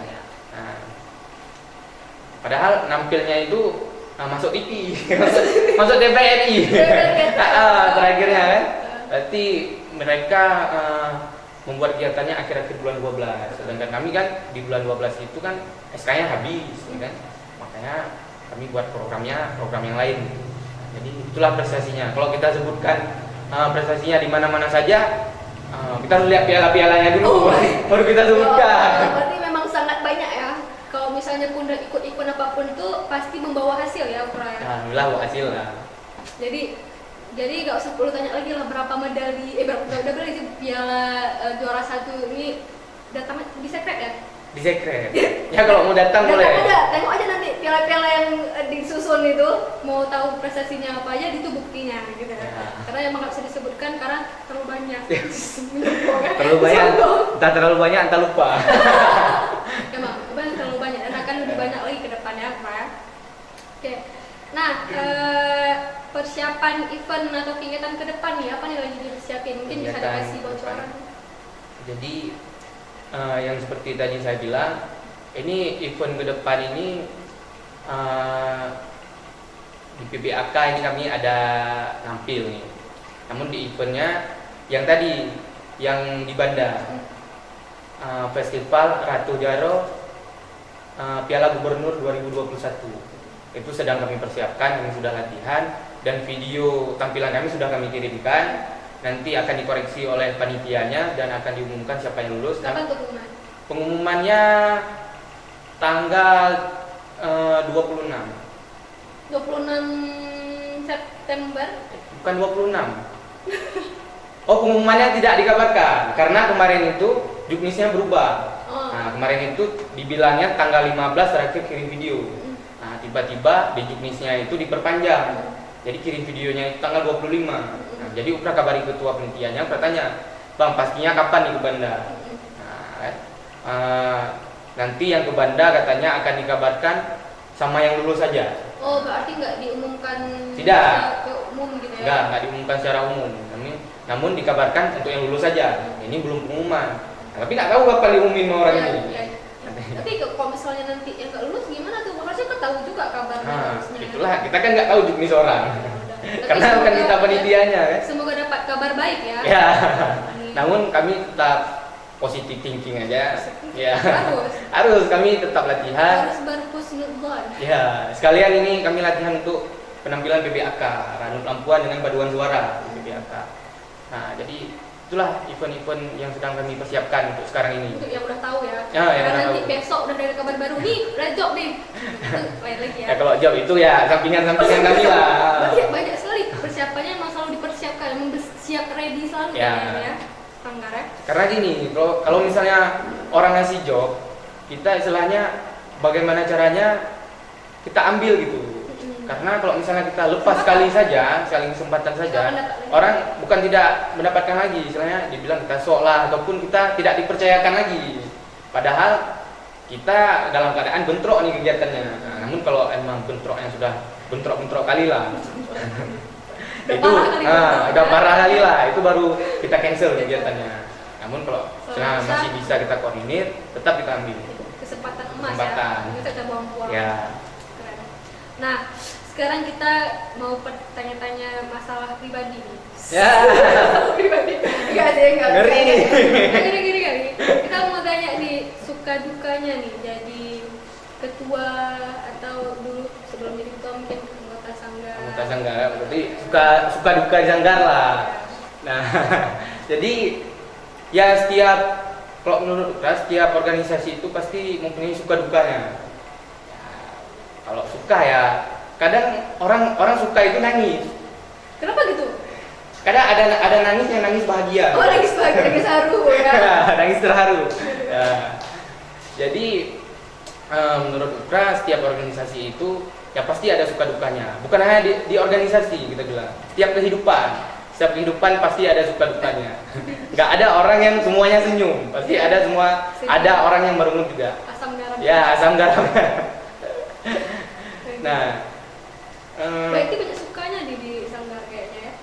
Padahal nampilnya itu masuk TV, masuk TVRI. Terakhirnya kan. Berarti mereka membuat kegiatannya akhir-akhir bulan 12. Sedangkan kami kan di bulan 12 itu kan SK-nya habis, kan. Makanya kami buat program yang lain. Jadi itulah prestasinya. Kalau kita sebutkan prestasinya di mana-mana saja, kita harus lihat piala-pialanya dulu, baru kita sebutkan. Berarti memang sangat banyak ya. Kalau misalnya pun ikut apapun itu pasti membawa hasil ya, Ukra ya. Alhamdulillah bawa hasil lah. Jadi nggak usah perlu tanya lagi lah berapa medali, udah berapa sih piala juara 1 ini datang di sekret ya? Di sekret. Ya kalau mau datang boleh. Tengok aja nanti piala-piala yang disusun itu, mau tahu prestasinya apa aja itu buktinya gitu ya. Karena emang nggak bisa disebutkan karena terlalu banyak. Terlalu banyak, entah lupa. Emang terlalu banyak dan akan lebih banyak lagi ke depannya, Pak. Oke. Nah, persiapan event atau kegiatan ke depan nih apa nih lagi disiapin? Mungkin bisa dikasih bocoran. Jadi yang seperti tadi saya bilang, ini event ke depan ini di PBAK ini kami ada nampil nih. Namun di eventnya yang tadi yang di Banda, Festival Ratu Jaro Piala Gubernur 2021 itu sedang kami persiapkan, kami sudah latihan dan video tampilan kami sudah kami kirimkan. Nanti akan dikoreksi oleh panitianya dan akan diumumkan siapa yang lulus. Kapan pengumuman? Pengumumannya tanggal 26 September. Bukan 26. Oh, pengumumannya tidak dikabarkan karena kemarin itu juknisnya berubah. Nah, kemarin itu dibilangnya tanggal 15 terakhir kirim video. Nah, tiba-tiba di juknisnya itu diperpanjang. Jadi kirim videonya itu tanggal 25. Nah, jadi Ukra kabari ketua penelitiannya, Ukra tanya, "Bang, pastinya kapan nih ke Banda?" Nanti yang ke Banda katanya akan dikabarkan sama yang lulus saja. Oh, berarti nggak diumumkan Tidak. ke umum gitu ya? Nggak diumumkan secara umum. Namun dikabarkan untuk yang lulus saja. Ini belum pengumuman. Nah, tapi nggak tahu kapan diumumin sama orang ini. Ya. Tapi kalau misalnya nanti yang nggak lulus gimana tuh? Harusnya kan tahu juga kabarnya. Harusnya. Itulah, kita kan nggak tahu juknis orang. Karena semoga, bukan kita penelitiannya kan. Semoga dapat kabar baik ya. Ya. Namun kami tetap positive thinking aja. Ya. Harus kami tetap latihan. Harus berhusnudzon. Ya, sekalian ini kami latihan untuk penampilan PBAK Ranum Lampuan dengan paduan suara PBAK. Nah, jadi itulah event-event yang sedang kami persiapkan untuk sekarang ini. Untuk yang udah tahu ya. Ya, yang karena nanti tahu. besok udah ada kabar baru nih, udah job nih. Lain lagi ya. Ya kalau job itu ya sampingan-sampingan kami lah. Banyak sekali persiapannya, emang selalu dipersiapkan, emang siap ready selalu Ya. ya. Sanggar ya. Karena gini, kalau misalnya orang ngasih job, kita istilahnya bagaimana caranya kita ambil gitu. Karena kalau misalnya kita lepas sekali kesempatan saja, orang bukan tidak mendapatkan lagi, istilahnya dibilang kita sok lah ataupun kita tidak dipercayakan lagi. Padahal kita dalam keadaan bentrok nih kegiatannya. Nah, namun kalau emang bentroknya sudah bentrok kali lah. Itu udah parah kali lah, itu baru kita cancel kegiatannya. Namun kalau masih bisa kita koordinir, tetap kita ambil. Kesempatan emas ya. Kita tidak buang-buang. Ya. Nah, sekarang kita mau tanya-tanya masalah pribadi nih. Ya. Pribadi. Enggak. Ngeri nih. Gini. Kita mau tanya nih suka dukanya nih jadi ketua atau dulu sebelum jadi ketua mungkin anggota sanggar. Anggota sanggar, berarti suka duka sanggar lah. Nah, jadi ya kalau menurut kita setiap organisasi itu pasti mempunyai suka dukanya. Kalau suka ya, kadang orang suka itu nangis. Kenapa gitu? Kadang ada nangis yang nangis bahagia. Oh, nangis bahagia, nangis haru ya. Nangis terharu. Ya. Jadi menurut Ukra setiap organisasi itu ya pasti ada suka dukanya. Bukan hanya di organisasi kita bilang. Setiap kehidupan pasti ada suka dukanya. Nggak ada orang yang semuanya senyum. Pasti ada orang yang merenung juga. Asam garam. Ya, asam garam. Nah, berarti banyak sukanya di sanggar kayaknya ya.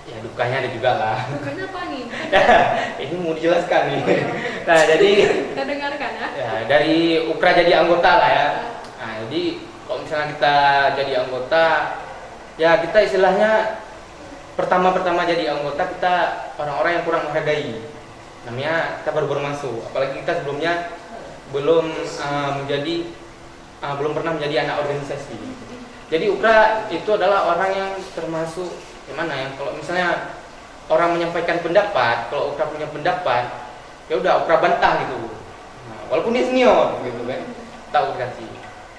Ya dukanya ada juga lah. Dukanya apa nih? Ini mau dijelaskan nih. Nah, jadi kita dengarkan ya. Ya, dari Ukra jadi anggota lah ya. Nah, jadi kalau misalnya kita jadi anggota, ya kita istilahnya pertama jadi anggota kita orang-orang yang kurang menghargai. Namanya kita baru masuk, apalagi kita sebelumnya belum belum pernah menjadi anak organisasi. Jadi Ukra itu adalah orang yang termasuk gimana ya? Kalau misalnya orang menyampaikan pendapat, kalau Ukra punya pendapat, ya udah Ukra bantah gitu. Nah, walaupun dia senior gitu kan, tahu kasih.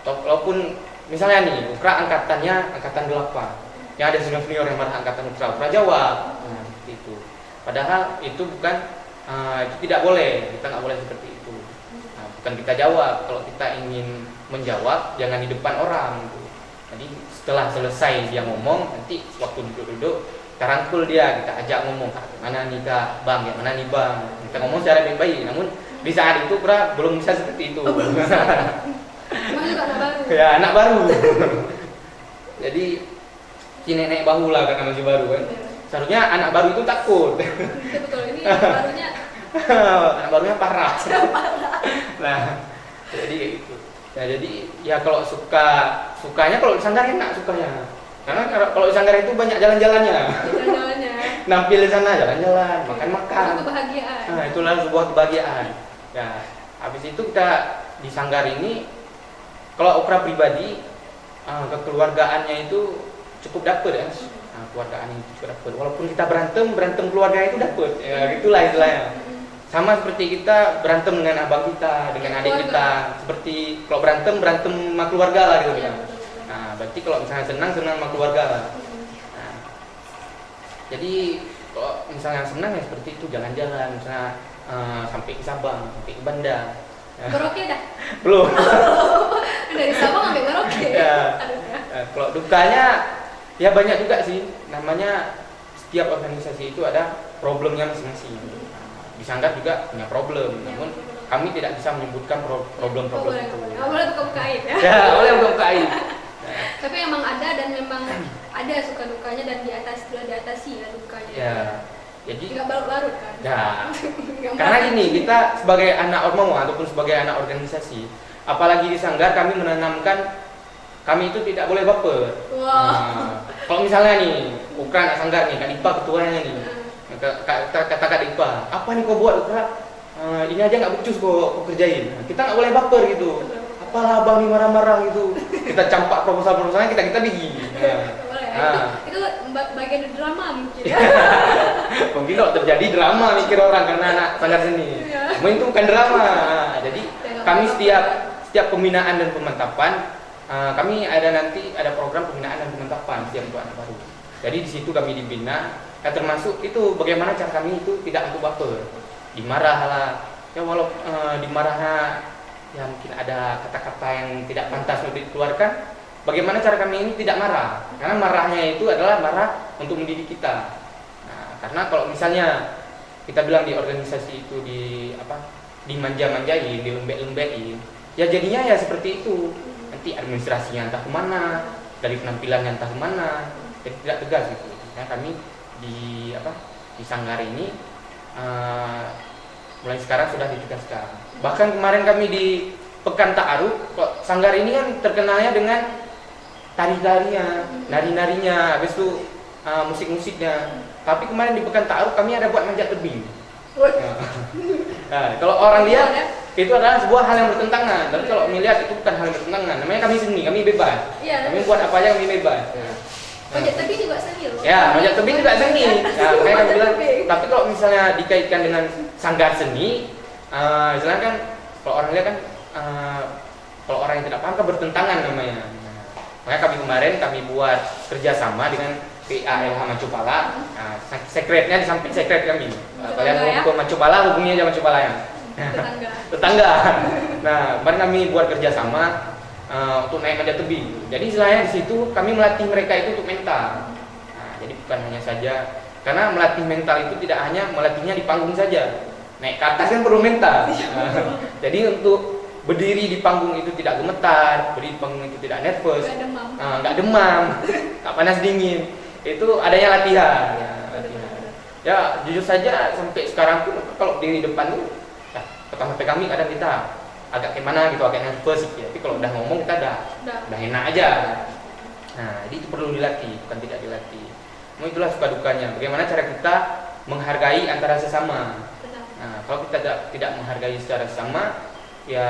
Walaupun misalnya nih Ukra angkatan 8, yang ada senior yang marah angkatan Ukra jawab. Nah, itu. Padahal itu bukan itu tidak boleh, kita nggak boleh seperti itu. Nah, bukan kita jawab, kalau kita ingin menjawab jangan di depan orang gitu. Jadi setelah selesai dia ngomong, nanti waktu duduk kita rangkul dia, kita ajak ngomong, gimana nih Kak, Bang, gimana nih Bang, kita ngomong secara baik-baik. Namun di saat itu belum bisa seperti itu. Emang juga anak baru. Ya, anak baru. Jadi si nenek bahu lah karena masih baru kan. Seharusnya anak baru itu takut. Betul, ini barunya anak barunya parah. Nah, jadi itu. Nah, jadi ya kalau suka sukanya kalau di Sanggar enak sukanya. Karena kalau di Sanggar itu banyak jalan-jalannya. Jalan-jalannya. Nampil di sana jalan-jalan, makan-makan. Itu kebahagiaan. Nah, itulah sebuah kebahagiaan. Ya, habis itu kita di Sanggar ini kalau Okra pribadi kekeluargaannya itu cukup dapet ya. Nah, keluargaan itu cukup dapet. Walaupun kita berantem keluarga itu dapet. Ya, itulah istilahnya. Sama seperti kita berantem dengan abang kita, dengan adik kita. Seperti kalau berantem sama keluarga lah gitu kan. Nah, berarti kalau misalnya senang sama keluarga lah. Nah, jadi kalau misalnya senang ya seperti itu jalan-jalan, misalnya sampai ke Sabang, sampai ke Banda. Merauke dah? Belum. Dari Sabang sampai Merauke. Ya. Kalau dukanya ya banyak juga sih. Namanya setiap organisasi itu ada problemnya masing-masing. Di Sanggar juga punya problem, namun kami tidak bisa menyebutkan problem-problem itu. Boleh buka aib ya? Ya, boleh buka aib. Tapi emang ada dan memang ada suka dukanya dan sudah diatasi ya dukanya. Ya, jadi nggak larut kan? Ya, karena gini kita sebagai anak ormawa ataupun sebagai anak organisasi, apalagi di Sanggar kami menanamkan kami itu tidak boleh baper. Wow. Nah, kalau misalnya nih, Ukra anak Sanggar nih, Kak Dipa ketuanya nih, kata Kak Dipa, apa nih kau buat Ukra? Ini aja nggak becus kau kerjain. Kita nggak boleh baper gitu. Apalah abang nih marah-marah gitu. Kita campak proposal-proposalnya kita bikin. Itu bagian dari drama mungkin. Mungkin kalau terjadi drama mikir orang karena anak Sanggar seni. Cuma itu bukan drama. Jadi kami setiap pembinaan dan pemantapan kami ada program pembinaan dan pemantapan setiap untuk anak baru. Jadi di situ kami dibina. Termasuk itu bagaimana cara kami itu tidak untuk baper. Dimarah lah. Ya walau dimarahnya ya mungkin ada kata-kata yang tidak pantas untuk dikeluarkan. Bagaimana cara kami ini tidak marah? Karena marahnya itu adalah marah untuk mendidik kita. Nah, karena kalau misalnya kita bilang di organisasi itu dimanja-manjain, dilembek-lembekin, ya jadinya ya seperti itu. Nanti administrasinya entah kemana, dari penampilannya entah kemana, jadi tidak tegas gitu. Nah, kami di Sanggar ini mulai sekarang sudah ditegaskan. Bahkan kemarin kami di Pekan Ta'aruf, Sanggar ini kan terkenalnya dengan tari-tarinya, nari-narinya, habis itu musik-musiknya. Tapi kemarin di Pekan Ta'aruf kami ada buat manjat tebing. Nah, kalau orang lihat itu adalah sebuah hal yang bertentangan. Tapi kalau melihat itu bukan hal yang bertentangan. Namanya kami seni, kami bebas. Kami buat apa aja kami bebas. Manjat tebing juga seni loh. Ya, manjat tebing juga seni. Nah, makanya kami bilang. Tapi kalau misalnya dikaitkan dengan Sanggar seni, misalnya kan kalau orang lihat kan, kalau orang yang tidak paham kan bertentangan namanya. Makanya kami buat kerjasama dengan PALH Mancupala. Nah, sekretnya di samping sekret kami. Kalian mau ke Mancupala, hubungi aja Mancupala ya. Tetangga. Nah, kemarin kami buat kerjasama untuk naik manjat tebing. Jadi istilahnya di situ kami melatih mereka itu untuk mental. Nah, jadi bukan hanya saja karena melatih mental itu tidak hanya melatihnya di panggung saja. Naik ke atas kan perlu mental. Jadi untuk berdiri di panggung itu tidak gemetar, berdiri di panggung itu tidak nervous, nggak demam, nggak panas dingin. Itu adanya latihan. Ya jujur saja sampai sekarang pun kalau berdiri di depan tuh, pertama kami kadang kita agak gimana gitu, agak nervous gitu. Tapi kalau udah ngomong kita udah enak aja. Nah, jadi itu perlu dilatih, bukan tidak dilatih. Itulah suka dukanya. Bagaimana cara kita menghargai antara sesama. Nah, kalau kita tidak menghargai secara sesama, ya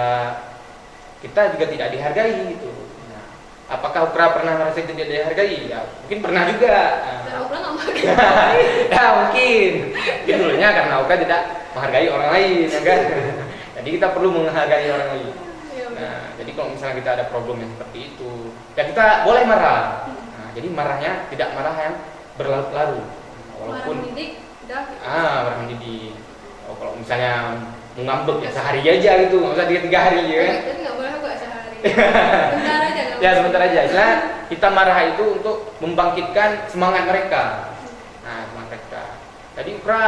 kita juga tidak dihargai gitu. Nah, apakah Ukra pernah merasa tidak dihargai? Ya mungkin pernah juga. Karena Ukra nggak menghargai. Ya mungkin dulunya karena Ukra tidak menghargai orang lain, ya kan? Jadi kita perlu menghargai orang lain. Nah, jadi kalau misalnya kita ada problem yang seperti itu, ya kita boleh marah. Nah, jadi marahnya tidak marah yang berlarut-larut. Walaupun marah mendidik, marah mendidik. Kalau misalnya ngambek ya sehari aja gitu, nggak usah 3 hari ya kan? Tapi nggak boleh kok sehari. Sebentar aja. Ya sebentar aja. Nah, kita marah itu untuk membangkitkan semangat mereka. Nah, semangat mereka. Jadi Ukra,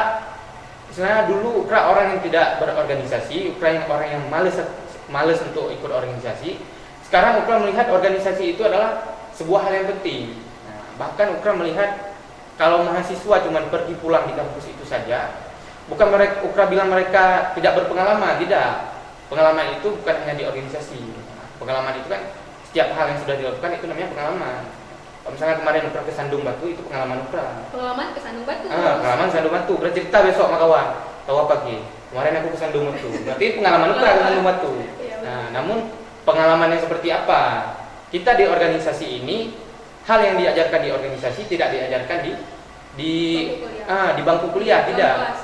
misalnya dulu Ukra orang yang tidak berorganisasi, Ukra yang orang yang malas untuk ikut organisasi. Sekarang Ukra melihat organisasi itu adalah sebuah hal yang penting. Nah, bahkan Ukra melihat kalau mahasiswa cuma pergi pulang di kampus itu saja. Bukan Ukra bilang mereka tidak berpengalaman, tidak. Pengalaman itu bukan hanya di organisasi. Pengalaman itu kan setiap hal yang sudah dilakukan itu namanya pengalaman. Kalau misalnya kemarin Ukra ke Sandung Batu, itu pengalaman Ukra. Pengalaman ke Sandung Batu. Pengalaman Sandung Batu. Bercerita besok sama kawan. Tahu apa Ki? Kemarin aku ke Sandung Batu. Berarti pengalaman Ukra ke Sandung Batu. Nah, namun pengalamannya seperti apa? Kita di organisasi ini, hal yang diajarkan di organisasi tidak diajarkan di bangku kuliah, tidak.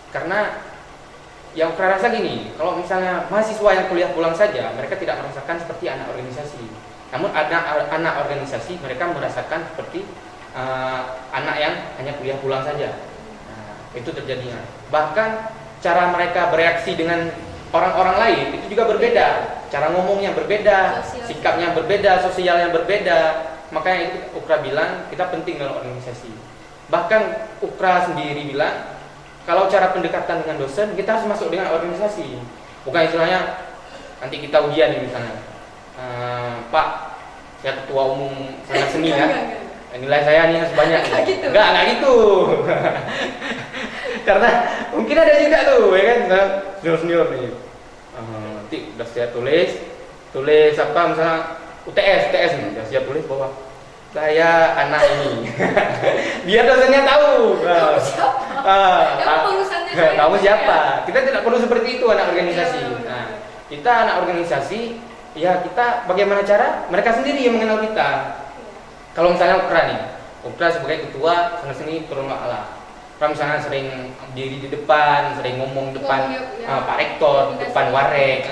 Karena yang Ukra rasa gini, kalau misalnya mahasiswa yang kuliah pulang saja, mereka tidak merasakan seperti anak organisasi. Namun anak organisasi mereka merasakan seperti anak yang hanya kuliah pulang saja. Nah, itu terjadinya. Bahkan cara mereka bereaksi dengan orang-orang lain itu juga berbeda. Cara ngomongnya berbeda, sikapnya berbeda, sosialnya berbeda. Makanya itu Ukra bilang kita penting dalam organisasi. Bahkan Ukra sendiri bilang kalau cara pendekatan dengan dosen kita harus masuk dengan organisasi. Bukan istilahnya nanti kita ujian nih misalnya, Pak, saya ketua umum sangat seni ya, nilai saya nih harus banyak. Enggak gitu. Karena mungkin ada juga tuh, ya kan, senior nih. Nanti udah saya tulis apa misalnya UTS nih, udah siap tulis bahwa saya anak ini. Biar dosennya tahu. Kamu siapa? Kamu siapa? Kita tidak perlu seperti itu anak organisasi. Nah, kita anak organisasi, ya kita bagaimana cara mereka sendiri yang mengenal kita. Kalau misalnya Ukra sebagai ketua Sanggar Seni Turun Akhlak. Ukra misalnya sering diri di depan, sering ngomong depan Pak Rektor, depan Warek,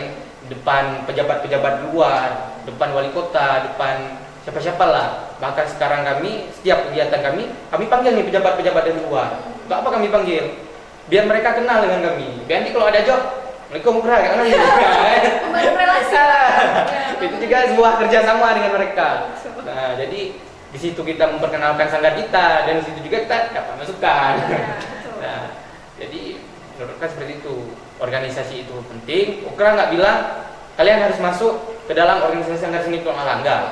depan pejabat-pejabat luar, depan wali kota, depan siapa-siapa lah. Bahkan sekarang kami, setiap kegiatan kami panggil nih pejabat-pejabat dari luar. Untuk apa kami panggil? Biar mereka kenal dengan kami. Biar nanti kalau ada job, Assalamualaikum Ukra, kan? Membangun relasi. Itu juga sebuah kerjasama dengan mereka. Nah, jadi di situ kita memperkenalkan sanggar kita dan di situ juga kita dapat masukan. Nah, jadi menurut Ukra seperti itu. Organisasi itu penting. Ukra nggak bilang kalian harus masuk ke dalam organisasi Sanggar Seni Turun Akhlak, enggak.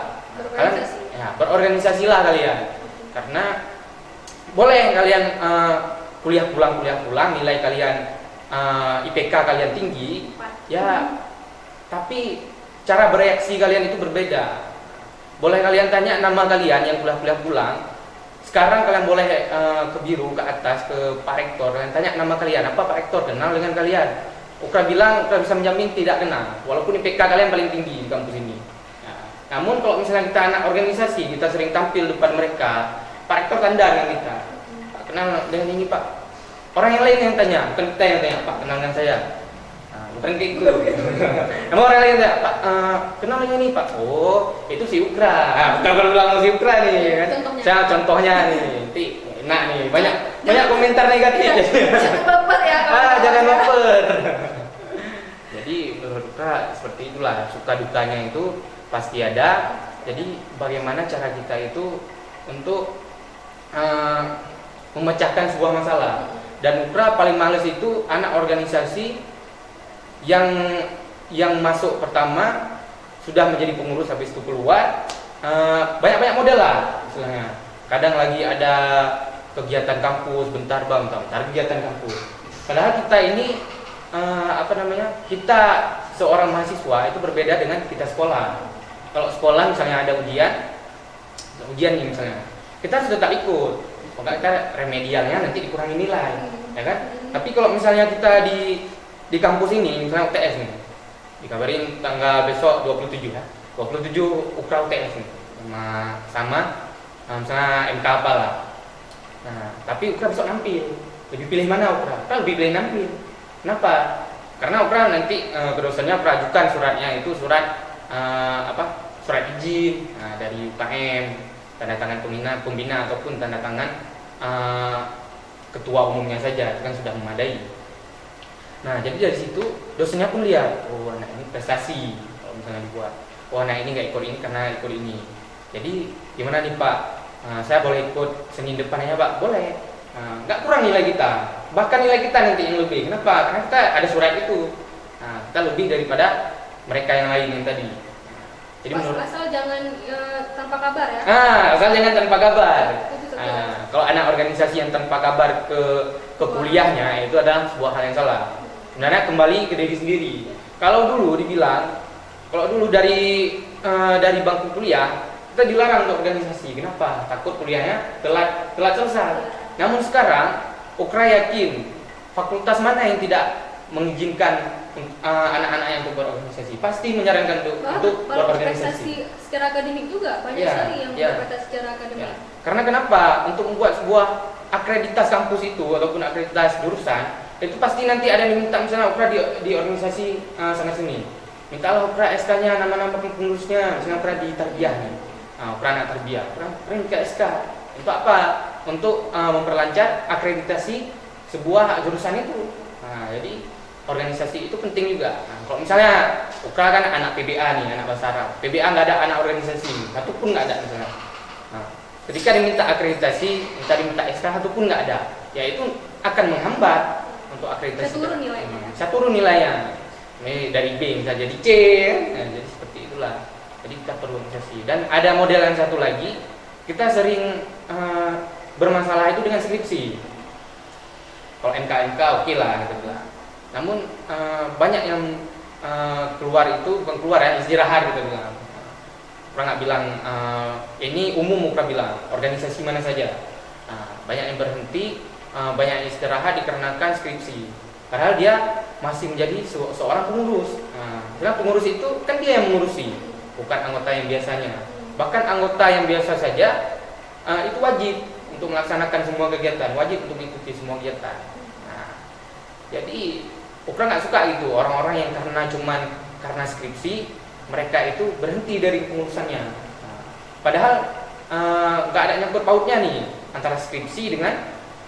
Berorganisasilah kalian. Karena boleh kalian kuliah pulang, nilai kalian IPK kalian tinggi, ya, tapi cara bereaksi kalian itu berbeda. Boleh kalian tanya nama kalian yang kuliah pulang. Sekarang kalian boleh ke biru, ke atas, ke Pak Rektor, kalian tanya nama kalian, apa Pak Rektor kenal dengan kalian? Ukra bilang, Ukra bisa menjamin tidak kenal, walaupun IPK kalian paling tinggi di kampus ini. Namun kalau misalnya kita anak organisasi, kita sering tampil depan mereka, Pak Rektor tanda dengan kita, Pak kenal dengan ini Pak. Orang yang lain yang tanya, bukan kita yang tanya, Pak kenal dengan saya. Nah, bukan kayak gitu. Namun orang lain yang tanya, Pak kenal dengan ini Pak. Oh itu si Ukra. Bukan kalau bilang si Ukra nih kan. Saya contohnya nih, nanti enak nih, banyak komentar negatif. Jangan baper ya. Jangan baper. Jadi menurut Ukra seperti itulah, suka dukanya itu pasti ada. Jadi bagaimana cara kita itu untuk memecahkan sebuah masalah. Dan Ukra paling males itu anak organisasi yang masuk pertama sudah menjadi pengurus, habis itu keluar banyak kita model lah istilahnya. Kadang lagi ada kegiatan kampus, bentar kegiatan kampus. Padahal kita ini kita seorang mahasiswa itu berbeda dengan kita sekolah. Kalau sekolah misalnya ada ujian nih misalnya, kita harus tetap ikut. Pokoknya kita remedialnya nanti dikurangi nilai, ya kan? Tapi kalau misalnya kita di kampus ini, misalnya UTS nih, dikabarin tanggal besok 27 ya, 27 Ukra UTS nih, sama misalnya MK apa lah. Nah, tapi Ukra besok nampil, lebih pilih mana Ukra? Ukra lebih pilih nampil. Kenapa? Karena Ukra nanti ke dosennya Ukra ajukan suratnya itu surat surat izin dari UKM, tanda tangan pembina ataupun tanda tangan ketua umumnya saja, itu kan sudah memadai. Nah, jadi dari situ dosennya pun lihat, oh anak ini prestasi kalau misalnya dibuat, oh anak ini nggak ikut ini karena ikut ini. Jadi gimana nih Pak, saya boleh ikut seni depan aja Pak? Boleh. Nggak kurang nilai kita, bahkan nilai kita nanti yang lebih. Kenapa? Karena kita ada surat itu. Nah, kita lebih daripada mereka yang lain yang tadi. Jadi asal jangan tanpa kabar ya. Asal jangan tanpa kabar. Kalau anak organisasi yang tanpa kabar ke kuliahnya itu adalah sebuah hal yang salah. Sebenarnya kembali ke diri sendiri. Kalau dulu dibilang, kalau dulu dari dari bangku kuliah kita dilarang untuk organisasi. Kenapa? Takut kuliahnya telat selesai. Namun sekarang Ukra yakin fakultas mana yang tidak mengizinkan anak-anaknya untuk berorganisasi, pasti menyarankan untuk berorganisasi. Secara akademik juga banyak sekali yang berorganisasi secara akademik. Karena kenapa? Untuk membuat sebuah akreditas kampus itu ataupun akreditas jurusan itu pasti nanti ada yang minta, misalnya Ukra di organisasi sana sini, mintalah Ukra SK-nya, nama-nama pengurusnya, misalnya Ukra di tarbiyah nih, Ukra anak tarbiyah, Ukra minta SK. Untuk apa? Untuk memperlancar akreditasi sebuah jurusan itu. Jadi organisasi itu penting juga. Kalau misalnya Ukra kan anak PBA nih, anak bahasa Arab, PBA nggak ada anak organisasi, satu pun nggak ada misalnya. Ketika diminta akreditasi, diminta SK, satu pun nggak ada, ya itu akan menghambat untuk akreditasi. Bisa turun nilainya. Ini dari B bisa jadi C, jadi seperti itulah. Jadi kita perlu organisasi. Dan ada model yang satu lagi, kita sering bermasalah itu dengan skripsi. Kalau MK oke lah gitu lah. Namun banyak yang keluar itu bukan keluar ya, istirahat gitu bilang. Ukra nggak bilang ini umum, Ukra bilang organisasi mana saja. Banyak yang berhenti, banyak yang istirahat dikarenakan skripsi. Padahal dia masih menjadi seorang pengurus. Karena pengurus itu kan dia yang mengurusi, bukan anggota yang biasanya. Bahkan anggota yang biasa saja itu wajib untuk melaksanakan semua kegiatan, wajib untuk mengikuti semua kegiatan. Jadi Ukra nggak suka gitu orang-orang yang karena skripsi mereka itu berhenti dari pengurusannya. Padahal nggak ada nyangkut pautnya nih antara skripsi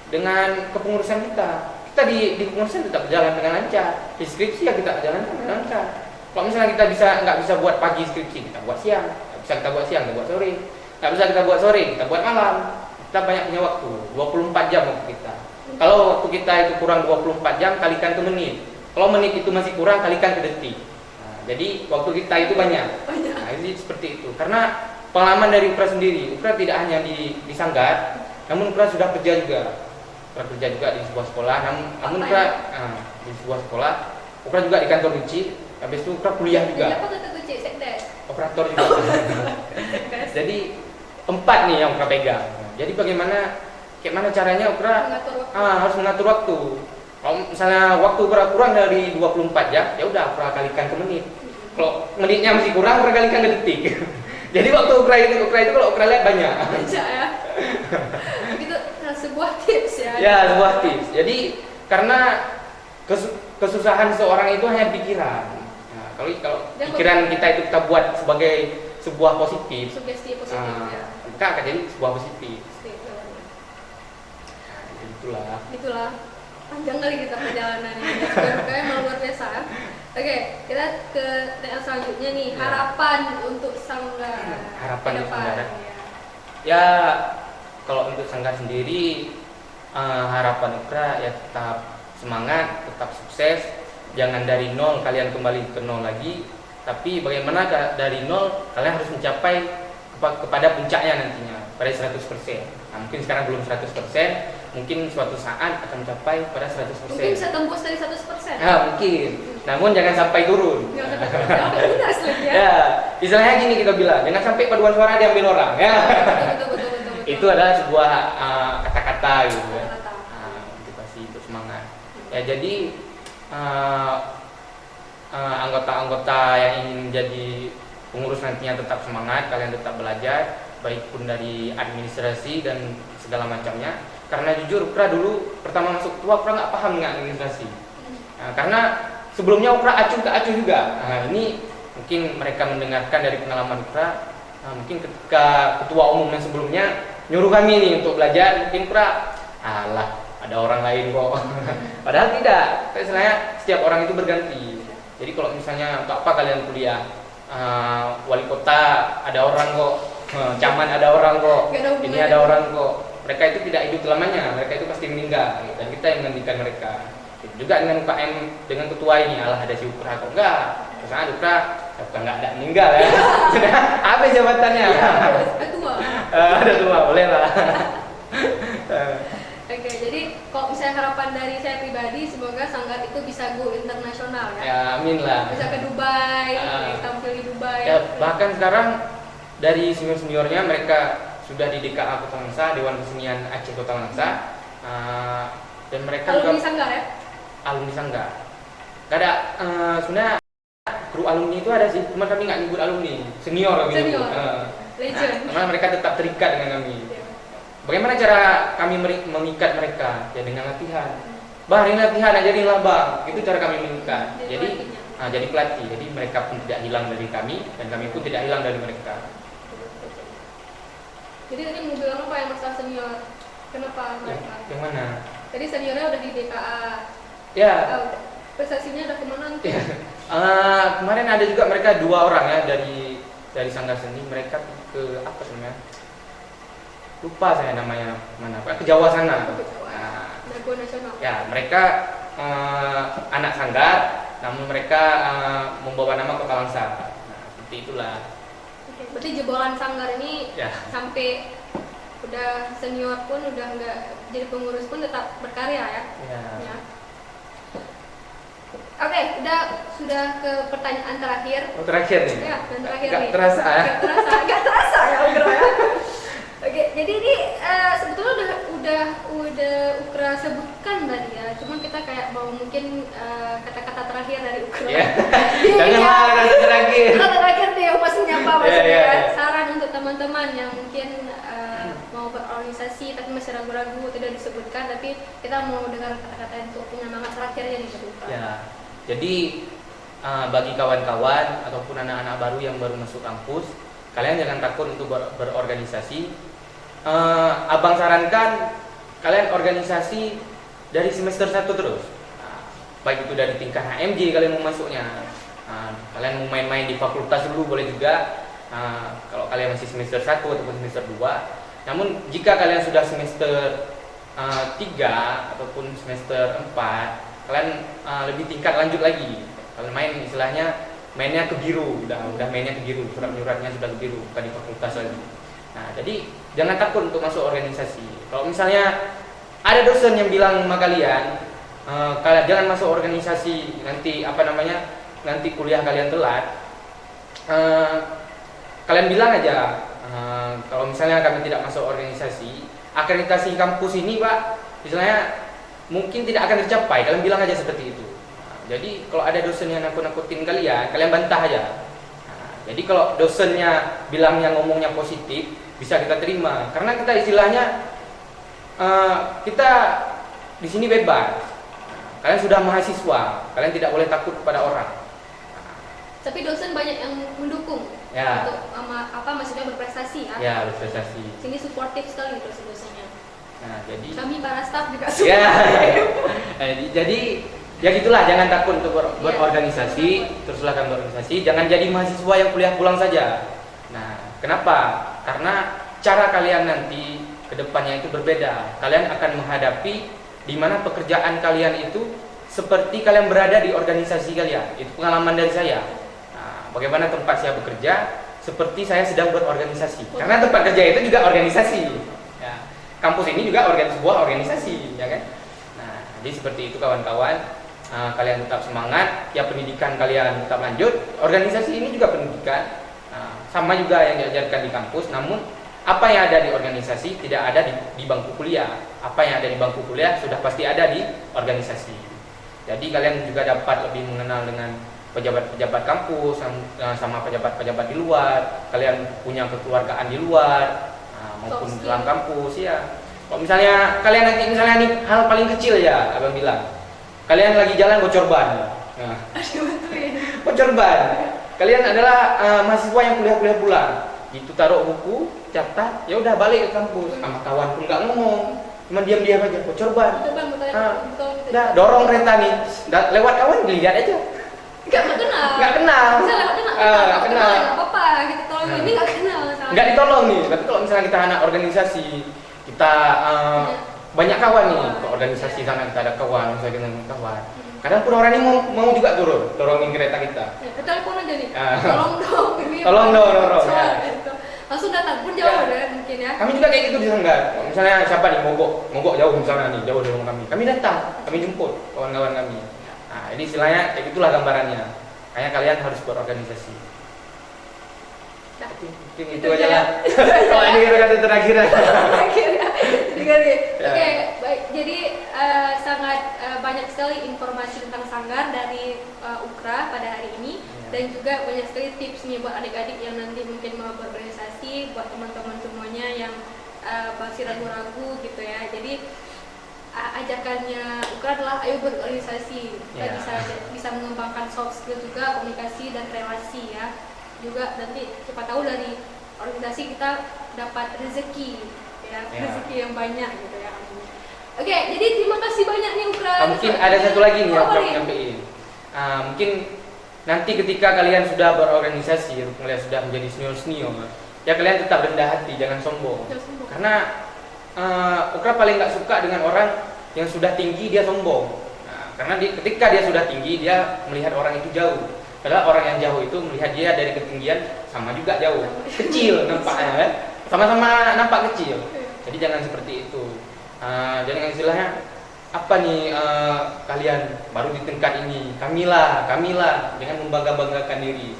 dengan kepengurusan kita. Kita di kepengurusan tetap berjalan dengan lancar, di skripsi ya kita jalankan dengan lancar. Kalau misalnya kita nggak bisa buat pagi skripsi, kita buat siang. Nggak bisa kita buat siang, kita buat sore. Nggak bisa kita buat sore, kita buat malam. Kita banyak punya waktu, 24 jam waktu kita. Kalau waktu kita itu kurang 24 jam, kalikan ke menit. Kalau menit itu masih kurang, kalikan ke detik. Jadi waktu kita itu banyak. Jadi seperti itu. Karena pengalaman dari Ukra sendiri, Ukra tidak hanya di Sanggar, namun Ukra sudah kerja juga. Ukra kerja juga di sebuah sekolah. Namun Ukra di sebuah sekolah, Ukra juga di kantor kunci. Habis itu Ukra kuliah juga. Apa kata kunci? Sekdes. Operator juga. Jadi 4 nih yang Ukra pegang. Jadi bagaimana caranya Ukra harus mengatur waktu. Kalau misalnya waktu kurang dari 24 jam, ya udah Ukra kalikan ke menit. Kalau menitnya masih kurang, Ukra kalikan ke detik. Jadi waktu Ukra itu kalau Ukra lihat banyak. Banyak ya. Itu sebuah tips ya. Ya, sebuah tips. Jadi karena kesusahan seorang itu hanya pikiran. Nah, kalau pikiran kita itu kita buat sebagai sebuah positif, sugesti positif ya. Kita akan jadi sebuah positif. Itulah. Panjang kali kita perjalanan ini, emang luar biasa. Oke, kita ke TL selanjutnya nih, harapan untuk Sanggar. Harapan untuk Sanggar. Ya, kalau untuk Sanggar sendiri, harapan Ukra ya tetap semangat, tetap sukses. Jangan dari nol kalian kembali ke nol lagi, tapi bagaimana dari nol kalian harus mencapai kepada puncaknya nantinya pada 100%. Nah, mungkin sekarang belum 100%. Mungkin suatu saat akan mencapai pada 100%. Mungkin bisa tembus dari 100%. Mungkin. Namun jangan sampai turun. Ya, istilahnya gini kita bilang, jangan sampai paduan suara diambil orang. Ya. Betul. Itu adalah sebuah kata-kata gitu ya. Motivasi untuk semangat. Ya jadi anggota-anggota yang ingin menjadi pengurus nantinya tetap semangat, kalian tetap belajar, baik pun dari administrasi dan segala macamnya. Karena jujur Ukra dulu pertama masuk ketua Ukra nggak paham dengan administrasi. Karena sebelumnya Ukra acuh juga. Ini mungkin mereka mendengarkan dari pengalaman Ukra. Mungkin ketika ketua umum yang sebelumnya nyuruh kami nih untuk belajar, mungkin Ukra ada orang lain kok. Padahal tidak. Istilahnya setiap orang itu berganti. Jadi kalau misalnya untuk apa kalian kuliah, wali kota ada orang kok, camat ada orang kok, ini ada orang kok. Mereka itu tidak hidup selamanya, mereka itu pasti meninggal, dan kita yang menggantikan mereka. Juga dengan UKM, dengan ketua ini, ada si Ukra kok enggak, misalnya Ukra, bukan enggak ada meninggal ya. Apa jabatannya? Ada tua. Ada tua, boleh lah. Oke, jadi kalau misalnya harapan dari saya pribadi, semoga Sanggar itu bisa go internasional ya. Ya, amin lah. Bisa ke Dubai, tampil di Dubai. Ya, bahkan sekarang dari senior-seniornya mereka sudah di DKA Kota Langsa, Dewan Kesenian Aceh Kota Langsa, dan mereka Alumni juga Sanggar ya? alumni Sanggar. Gak ada, sebenarnya kru alumni itu ada sih, cuma kami nggak nyebut alumni, senior kami Senior. nyebut. Legend. Karena mereka tetap terikat dengan kami. Iya. Bagaimana cara kami mengikat mereka? Ya dengan latihan. Bah, ini latihan ajarinlah bang. Itu cara kami mengikat. Jadi pelatih. Jadi mereka pun tidak hilang dari kami dan kami pun tidak hilang dari mereka. Jadi tadi mau bilang apa yang masalah senior? Kenapa mereka? Yang mana? Tadi seniornya udah di DKA. Ya. Prestasinya udah kemana? Ya. Kemarin ada juga mereka 2 orang ya dari Sanggar Seni. Mereka ke apa sebenarnya? Lupa saya namanya mana. Ke Jawa sana. Jago nasional. Ya, mereka anak Sanggar, namun mereka membawa nama Kota Langsa. Nah, seperti itulah. Oke, berarti jebolan Sanggar ini Ya. sampai udah senior pun udah nggak jadi pengurus pun tetap berkarya ya. Ya. Oke, sudah ke pertanyaan terakhir. Oh, terakhir nih. Ya, dan terakhir Gak nih. terasa ya? Gak terasa ya, Ugro ya. Oke, jadi ini sebetulnya udah Ukra sebutkan tadi ya. Cuma kita kayak mau mungkin kata-kata terakhir dari Ukra. Ya. Janganlah kata terakhir. Kata terakhir nih, masih nyapa Ya, maksudnya. ya, ya. Saran untuk teman-teman yang mungkin mau berorganisasi tapi masih ragu-ragu tidak disebutkan, tapi kita mau dengar kata-kata untuk penyemangat terakhirnya nih dari Ukra. Ya. Jadi bagi kawan-kawan ataupun anak-anak baru yang baru masuk kampus, kalian jangan takut untuk berorganisasi. Abang sarankan kalian organisasi dari semester 1 terus. Baik itu dari tingkat HMJ kalian mau masuknya. Kalian mau main-main di fakultas dulu boleh juga. Kalau kalian masih semester 1 ataupun semester 2. Namun jika kalian sudah semester 3 ataupun semester 4, kalian lebih tingkat lanjut lagi. Kalian main istilahnya mainnya ke biru, udah mainnya ke biru, surat-suratnya sudah ke biru, bukan di fakultas lagi. Nah, jadi jangan takut untuk masuk organisasi. Kalau misalnya ada dosen yang bilang sama kalian, kalian jangan masuk organisasi, nanti nanti kuliah kalian telat. Kalian bilang aja, kalau misalnya kami tidak masuk organisasi, akreditasi kampus ini pak, misalnya mungkin tidak akan tercapai. Kalian bilang aja seperti itu. Jadi kalau ada dosen yang nakut-nakutin kalian bantah aja. Jadi kalau dosennya bilangnya ngomongnya positif, bisa kita terima. Karena kita istilahnya kita di sini bebas. Kalian sudah mahasiswa, kalian tidak boleh takut kepada orang. Tapi dosen banyak yang mendukung untuk maksudnya berprestasi ya. Ya, berprestasi. Sini suportif sekali dosen-dosennya. Nah, jadi kami para staf juga suportif. Jadi ya gitulah, jangan takut untuk berorganisasi, teruslah kalian berorganisasi. Jangan jadi mahasiswa yang kuliah pulang saja. Nah, kenapa? Karena cara kalian nanti ke depannya itu berbeda. Kalian akan menghadapi di mana pekerjaan kalian itu seperti kalian berada di organisasi kalian. Itu pengalaman dari saya. Nah, bagaimana tempat saya bekerja seperti saya sedang berorganisasi. Karena tempat kerja itu juga organisasi. Ya. Kampus ini juga sebuah organisasi, ya kan? Nah, jadi seperti itu kawan-kawan. Kalian tetap semangat, ya pendidikan kalian tetap lanjut. Organisasi ini juga pendidikan, sama juga yang diajarkan di kampus. Namun apa yang ada di organisasi tidak ada di bangku kuliah. Apa yang ada di bangku kuliah sudah pasti ada di organisasi. Jadi kalian juga dapat lebih mengenal dengan pejabat-pejabat kampus sama pejabat-pejabat di luar. Kalian punya kekeluargaan di luar maupun di dalam kampus ya. Kalau misalnya kalian nanti nih hal paling kecil ya, abang bilang. Kalian lagi jalan bocor ban. Nah, bocor ban. Kalian adalah mahasiswa yang kuliah pulang. Itu taruh buku, catat, ya udah balik ke kampus. Sama kawan pun nggak ngomong, cuma diam-diam aja. Bocor ban. Nah, dorong kereta nih, lewat kawan dilihat aja. Nggak kenal. Nggak kenal. Bisa lewat nggak kenal. Nggak apa-apa, gitu. Tolong ini nggak kenal. Nggak ditolong nih. Tapi kalau misalnya kita anak organisasi, kita banyak kawan nih ke organisasi sana, kita ada kawan, saya dengan kawan. Kadang pun orang ini mau juga turun, dorongin kereta kita. Ya, telepon aja nih. Tolong dong, ini tolong dong. Ya. Gitu. langsung datang pun jauh deh mungkin ya. Kami juga kayak gitu di Sanggar. Misalnya siapa nih mogok jauh misalnya nih, jauh dari rumah kami datang, kami jemput kawan-kawan kami. Nah, ini istilahnya kayak gitulah gambarannya. Makanya kalian harus berorganisasi. Nah, Mungkin itu aja lah. Oh, ini kata terakhir. Oke, baik. Jadi sangat banyak sekali informasi tentang Sanggar dari Ukra pada hari ini. Dan juga banyak sekali tips nih buat adik-adik yang nanti mungkin mau berorganisasi, buat teman-teman semuanya yang masih ragu-ragu gitu ya. Jadi ajakannya Ukra adalah ayo berorganisasi. Kita bisa mengembangkan soft skill juga, komunikasi dan relasi ya. Juga nanti siapa tahu dari organisasi kita dapat rezeki ya, rezeki yang banyak gitu ya. Oke, jadi terima kasih banyak nih Ukra. Mungkin ada satu lagi nih yang aku nyampein. Mungkin nanti ketika kalian sudah berorganisasi, kalian sudah menjadi senior, ya kalian tetap rendah hati, jangan sombong. Karena Ukra paling nggak suka dengan orang yang sudah tinggi dia sombong. Nah, karena ketika dia sudah tinggi, dia melihat orang itu jauh. Padahal orang yang jauh itu melihat dia dari ketinggian sama juga jauh, kecil nampaknya kan, sama-sama nampak kecil. Jadi jangan seperti itu. Jangan istilahnya apa nih kalian baru di tingkat ini, kamilah, jangan membangga-banggakan diri.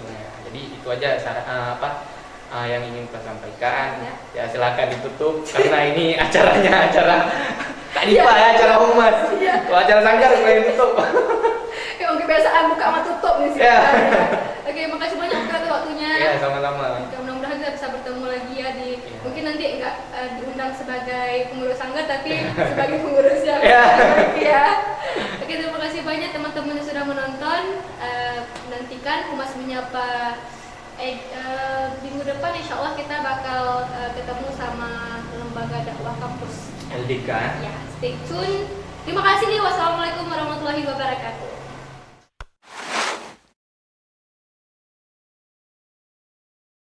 Jadi itu aja yang ingin saya sampaikan. Ya silakan ditutup karena ini acaranya acara Kak Dipa ya, acara humas. Kalau acara Sanggar boleh tutup. Emang kebiasaan buka sama tutup nih sih. Oke, makasih banyak Ukra atas waktunya. Iya, sama-sama. Mudah-mudahan kita bisa bertemu lagi ya mungkin nanti enggak diundang sebagai pengurus Sanggar tapi sebagai pengurus yang ya. Oke, terima kasih banyak teman-teman yang sudah menonton. Nantikan Humas Menyapa minggu depan insya Allah kita bakal ketemu sama lembaga dakwah kampus LDK. ya, stay tune. Terima kasih nih, wassalamualaikum warahmatullahi wabarakatuh.